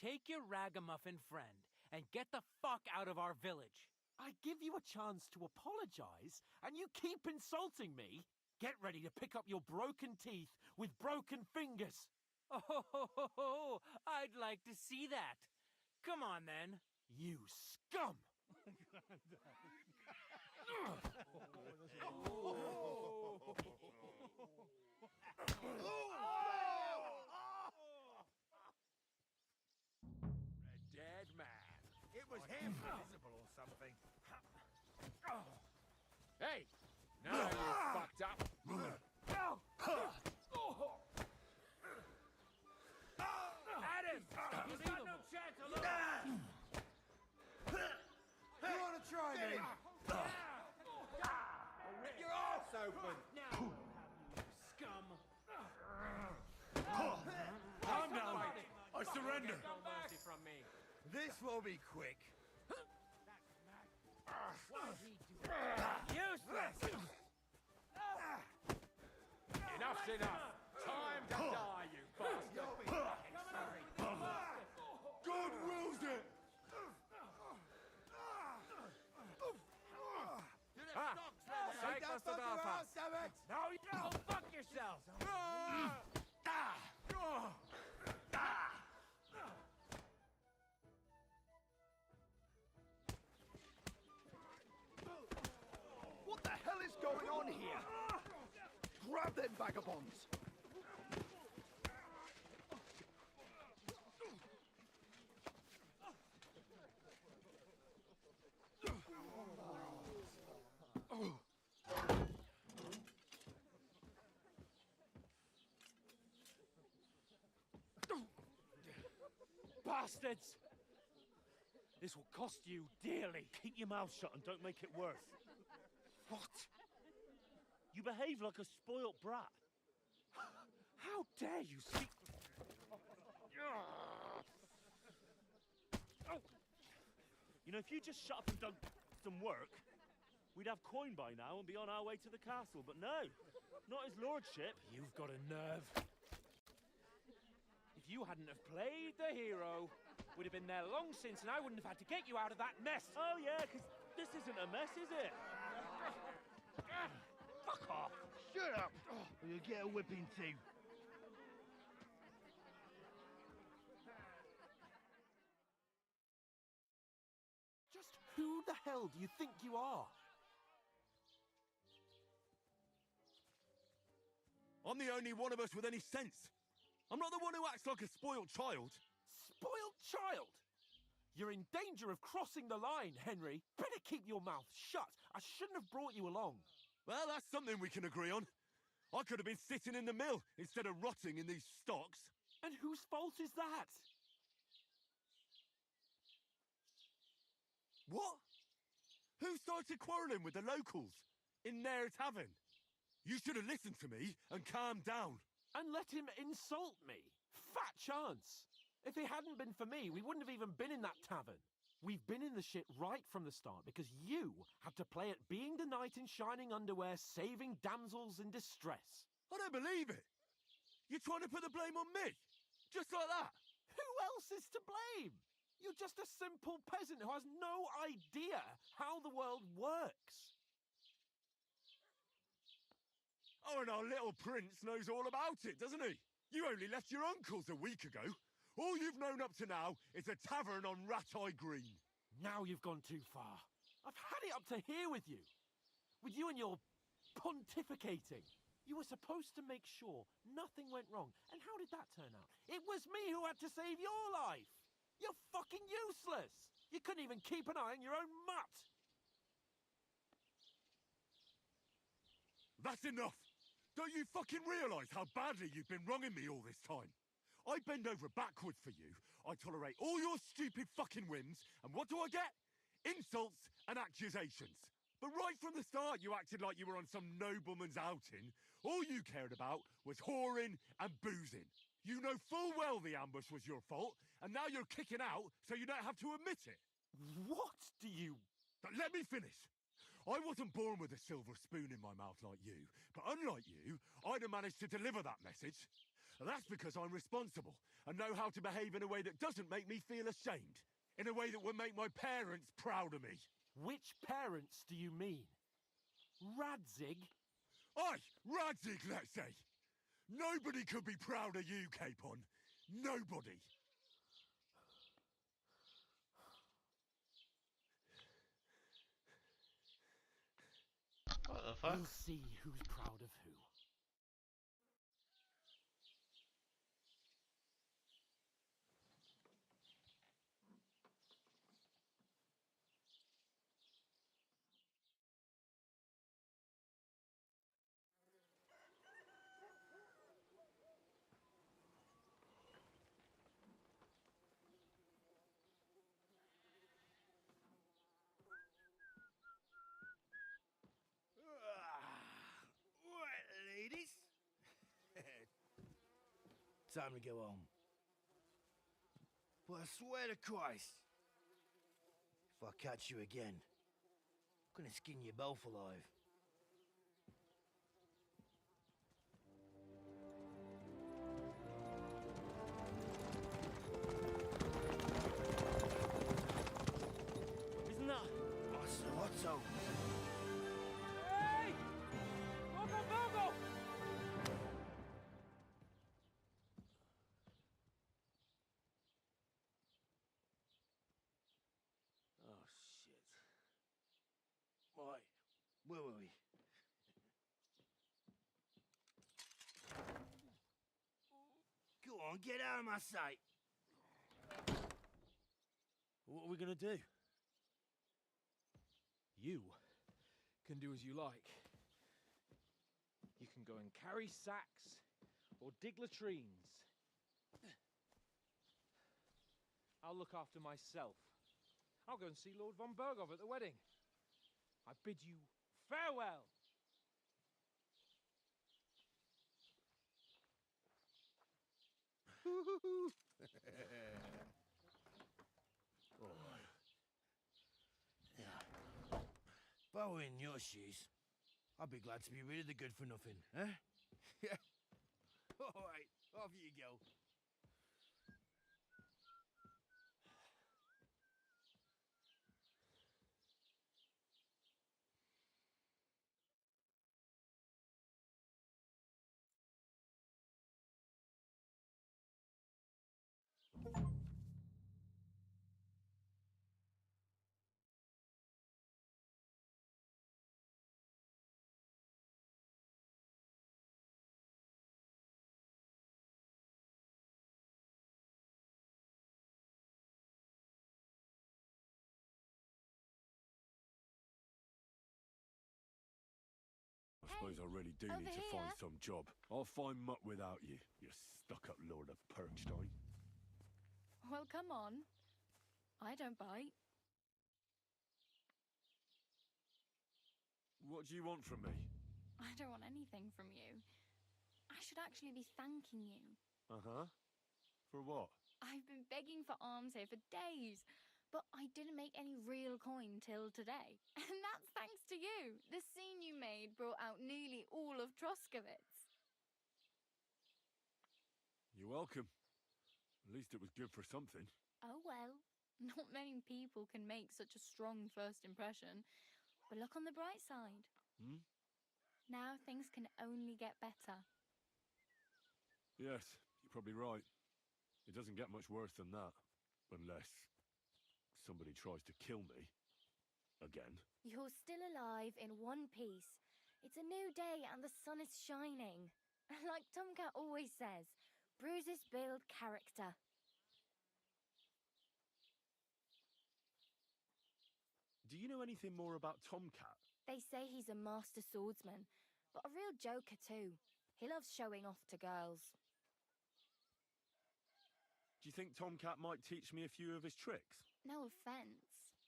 Take your ragamuffin friend and get the fuck out of our village. I give you a chance to apologize, and you keep insulting me. Get ready to pick up your broken teeth with broken fingers. Oh, I'd like to see that. Come on, then. You scum! A dead man. It was him, visible or something. Hey! Now you're fucked up. Adam! He's got no chance alone! You wanna try me? Your arse open! Now, you scum! Calm down. I surrender. No mercy from me. This will be quick. What did he do? Useless! Enough's enough. Time to die, you bastard. God wills it. Take us to Belfast. No, you Go fuck yourselves! What the hell is going on here? Grab them vagabonds! Bastards! This will cost you dearly. Keep your mouth shut and don't make it worse. What? You behave like a spoilt brat. How dare you speak... You know, if you just shut up and done some work, we'd have coin by now and be on our way to the castle, but no, not his lordship. You've got a nerve. If you hadn't have played the hero, we'd have been there long since and I wouldn't have had to get you out of that mess. Oh yeah, because this isn't a mess, is it? Fuck off. Shut up! Or you'll get a whipping too. Just who the hell do you think you are? I'm the only one of us with any sense. I'm not the one who acts like a spoiled child. Spoiled child? You're in danger of crossing the line, Henry. Better keep your mouth shut. I shouldn't have brought you along. Well, that's something we can agree on. I could have been sitting in the mill instead of rotting in these stocks. And whose fault is that? What? Who started quarrelling with the locals in their tavern? You should have listened to me and calmed down. And let him insult me. Fat chance. If it hadn't been for me, we wouldn't have even been in that tavern. We've been in the shit right from the start because you had to play at being the knight in shining underwear, saving damsels in distress. I don't believe it. You're trying to put the blame on me? Just like that? Who else is to blame? You're just a simple peasant who has no idea how the world works. Oh, and our little prince knows all about it, doesn't he? You only left your uncle's a week ago. All you've known up to now is a tavern on Rat-Eye Green. Now you've gone too far. I've had it up to here with you. With you and your pontificating. You were supposed to make sure nothing went wrong. And how did that turn out? It was me who had to save your life. You're fucking useless. You couldn't even keep an eye on your own mutt. That's enough. Don't you fucking realise how badly you've been wronging me all this time? I bend over backwards for you. I tolerate all your stupid fucking whims. And what do I get? Insults and accusations. But right from the start, you acted like you were on some nobleman's outing. All you cared about was whoring and boozing. You know full well the ambush was your fault, and now you're kicking out so you don't have to admit it. What do you... But let me finish. I wasn't born with a silver spoon in my mouth like you, but unlike you, I'd have managed to deliver that message. And that's because I'm responsible and know how to behave in a way that doesn't make me feel ashamed. In a way that would make my parents proud of me. Which parents do you mean? Radzig? Aye, Radzig, let's say. Nobody could be proud of you, Capon. Nobody. What the fuck? We'll see who's proud of who. Right, ladies. Time to go home. But I swear to Christ, if I catch you again, I'm gonna skin you both alive. Isn't that? What's up? Hey! Go, go, go, go! Oh, shit. Right, where were we? Go on, get out of my sight. What are we gonna do? You can do as you like. You can go and carry sacks or dig latrines. I'll look after myself. I'll go and see Lord von Bergov at the wedding. I bid you farewell. If I were in your shoes, I'd be glad to be rid of the good for nothing, eh? Yeah. All right, off you go. I suppose I really do over need to find here. some job. I'll find mutt without you, you stuck-up lord of Perkstein. Well, come on. I don't bite. What do you want from me? I don't want anything from you. I should actually be thanking you. Uh-huh. For what? I've been begging for alms here for days, but I didn't make any real coin till today. And that's thanks to you. The scene you made brought out nearly all of Troskowitz. You're welcome. At least it was good for something. Oh well, not many people can make such a strong first impression. But look on the bright side. Hmm? Now things can only get better. Yes, you're probably right. It doesn't get much worse than that. Unless somebody tries to kill me. Again. You're still alive in one piece. It's a new day and the sun is shining. Like Tomcat always says, bruises build character. Do you know anything more about Tomcat? They say he's a master swordsman, but a real joker too. He loves showing off to girls. Do you think Tomcat might teach me a few of his tricks? No offence,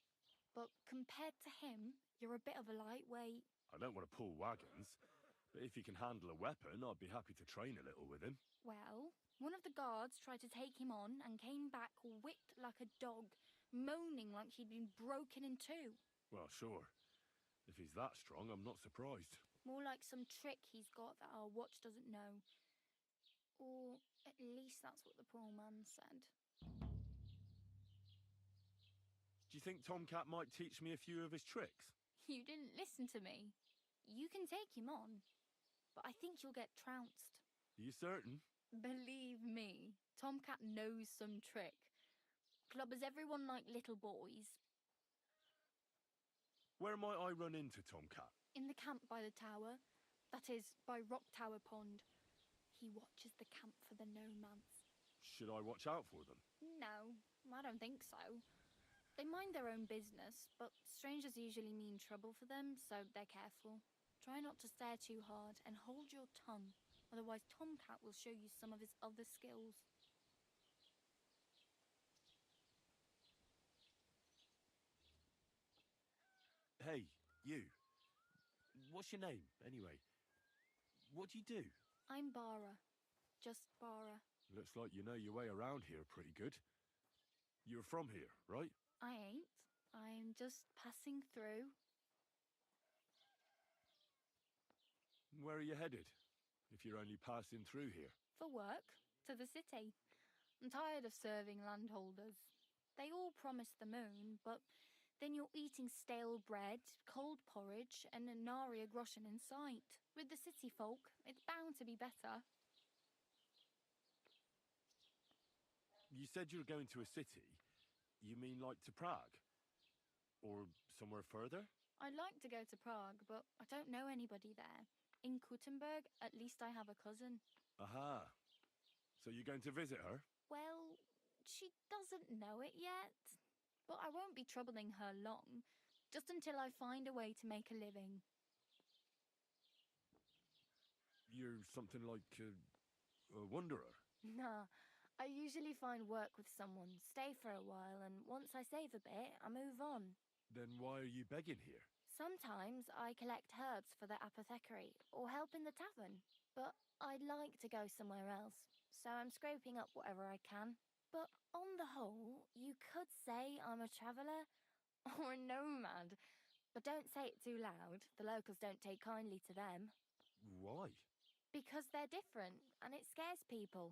but compared to him, you're a bit of a lightweight. I don't want to pull wagons, but if he can handle a weapon, I'd be happy to train a little with him. Well, one of the guards tried to take him on and came back whipped like a dog, moaning like he'd been broken in two. Well, sure. If he's that strong, I'm not surprised. More like some trick he's got that our watch doesn't know. Or at least that's what the poor man said. Do you think Tomcat might teach me a few of his tricks? You didn't listen to me. You can take him on, but I think you'll get trounced. Are you certain? Believe me, Tomcat knows some trick. Clubbers everyone like little boys. Where might I run into Tomcat? In the camp by the tower. That is, by Rock Tower Pond. He watches the camp for the nomads. Should I watch out for them? No, I don't think so. They mind their own business, but strangers usually mean trouble for them, so they're careful. Try not to stare too hard and hold your tongue, otherwise Tomcat will show you some of his other skills. Hey, you. What's your name, anyway? What do you do? I'm Bara. Just Bara. Looks like you know your way around here pretty good. You're from here, right? I ain't. I'm just passing through. Where are you headed, if you're only passing through here? For work. To the city. I'm tired of serving landholders. They all promise the moon, but then you're eating stale bread, cold porridge, and a nary a groschen in sight. With the city folk, it's bound to be better. You said you were going to a city. You mean like to Prague? Or somewhere further? I'd like to go to Prague, but I don't know anybody there. In Kuttenberg, at least I have a cousin. Aha. So you're going to visit her? Well, she doesn't know it yet. But I won't be troubling her long, just until I find a way to make a living. You're something like a wanderer? Nah, I usually find work with someone, stay for a while, and once I save a bit, I move on. Then why are you begging here? Sometimes I collect herbs for the apothecary, or help in the tavern. But I'd like to go somewhere else, so I'm scraping up whatever I can. But on the whole, you could say I'm a traveller or a nomad. But don't say it too loud. The locals don't take kindly to them. Why? Because they're different, and it scares people.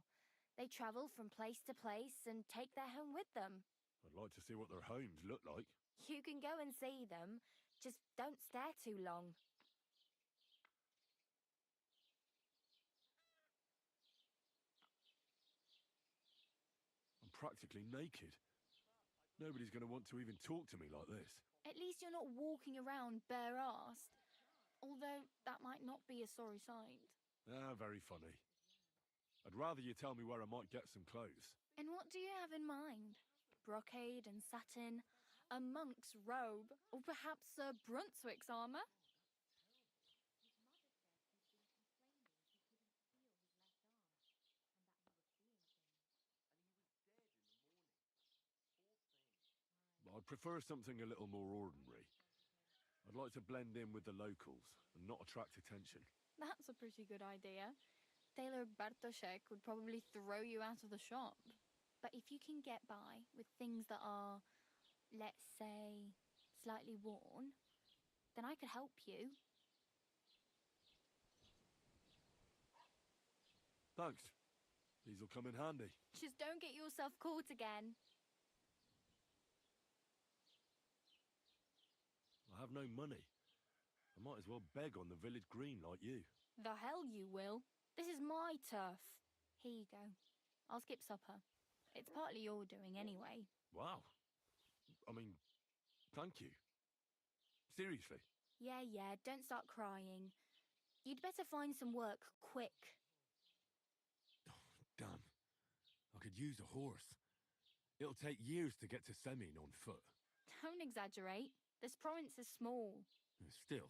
They travel from place to place and take their home with them. I'd like to see what their homes look like. You can go and see them, just don't stare too long. I'm practically naked. Nobody's going to want to even talk to me like this. At least you're not walking around bare-assed. Although that might not be a sorry sight. Ah, very funny. I'd rather you tell me where I might get some clothes. And what do you have in mind? Brocade and satin? A monk's robe? Or perhaps Sir Brunswick's armour? I'd prefer something a little more ordinary. I'd like to blend in with the locals and not attract attention. That's a pretty good idea. Tailor Bartoszek would probably throw you out of the shop. But if you can get by with things that are, let's say, slightly worn, then I could help you. Thanks. These will come in handy. Just don't get yourself caught again. I have no money. I might as well beg on the village green like you. The hell you will. This is my turf. Here you go. I'll skip supper. It's partly your doing anyway. Wow. I mean, thank you. Seriously. Yeah, don't start crying. You'd better find some work quick. Damn. I could use a horse. It'll take years to get to Semin on foot. Don't exaggerate. This province is small. Still,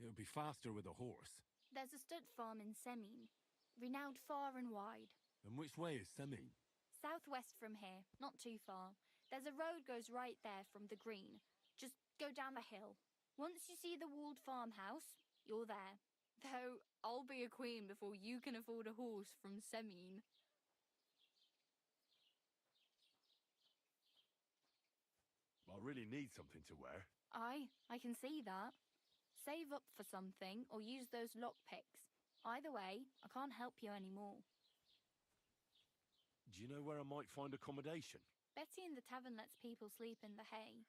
it would be faster with a horse. There's a stud farm in Semin, renowned far and wide. And which way is Semin? Southwest from here, not too far. There's a road goes right there from the green. Just go down the hill. Once you see the walled farmhouse, you're there. Though I'll be a queen before you can afford a horse from Semin. I really need something to wear. I can see that. Save up for something or use those lockpicks. Either way, I can't help you anymore. Do you know where I might find accommodation? Betty in the tavern lets people sleep in the hay.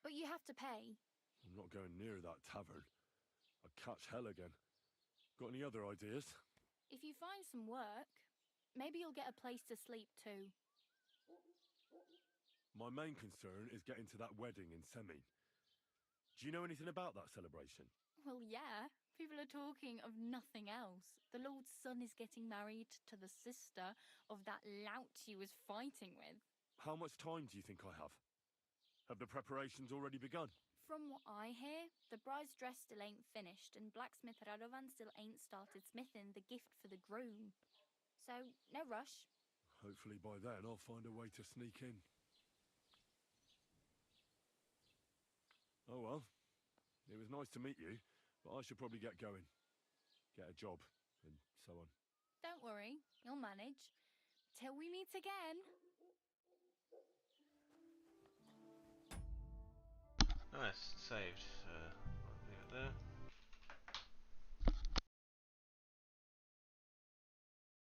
But you have to pay. I'm not going near that tavern. I'd catch hell again. Got any other ideas? If you find some work, maybe you'll get a place to sleep too. My main concern is getting to that wedding in Semin. Do you know anything about that celebration? Well, yeah. People are talking of nothing else. The Lord's son is getting married to the sister of that lout he was fighting with. How much time do you think I have? Have the preparations already begun? From what I hear, the bride's dress still ain't finished, and blacksmith Radovan still ain't started smithing the gift for the groom. So, no rush. Hopefully by then I'll find a way to sneak in. Oh well, it was nice to meet you, but I should probably get going. Get a job, and so on. Don't worry, you'll manage. Till we meet again. Nice, saved. Leave it there.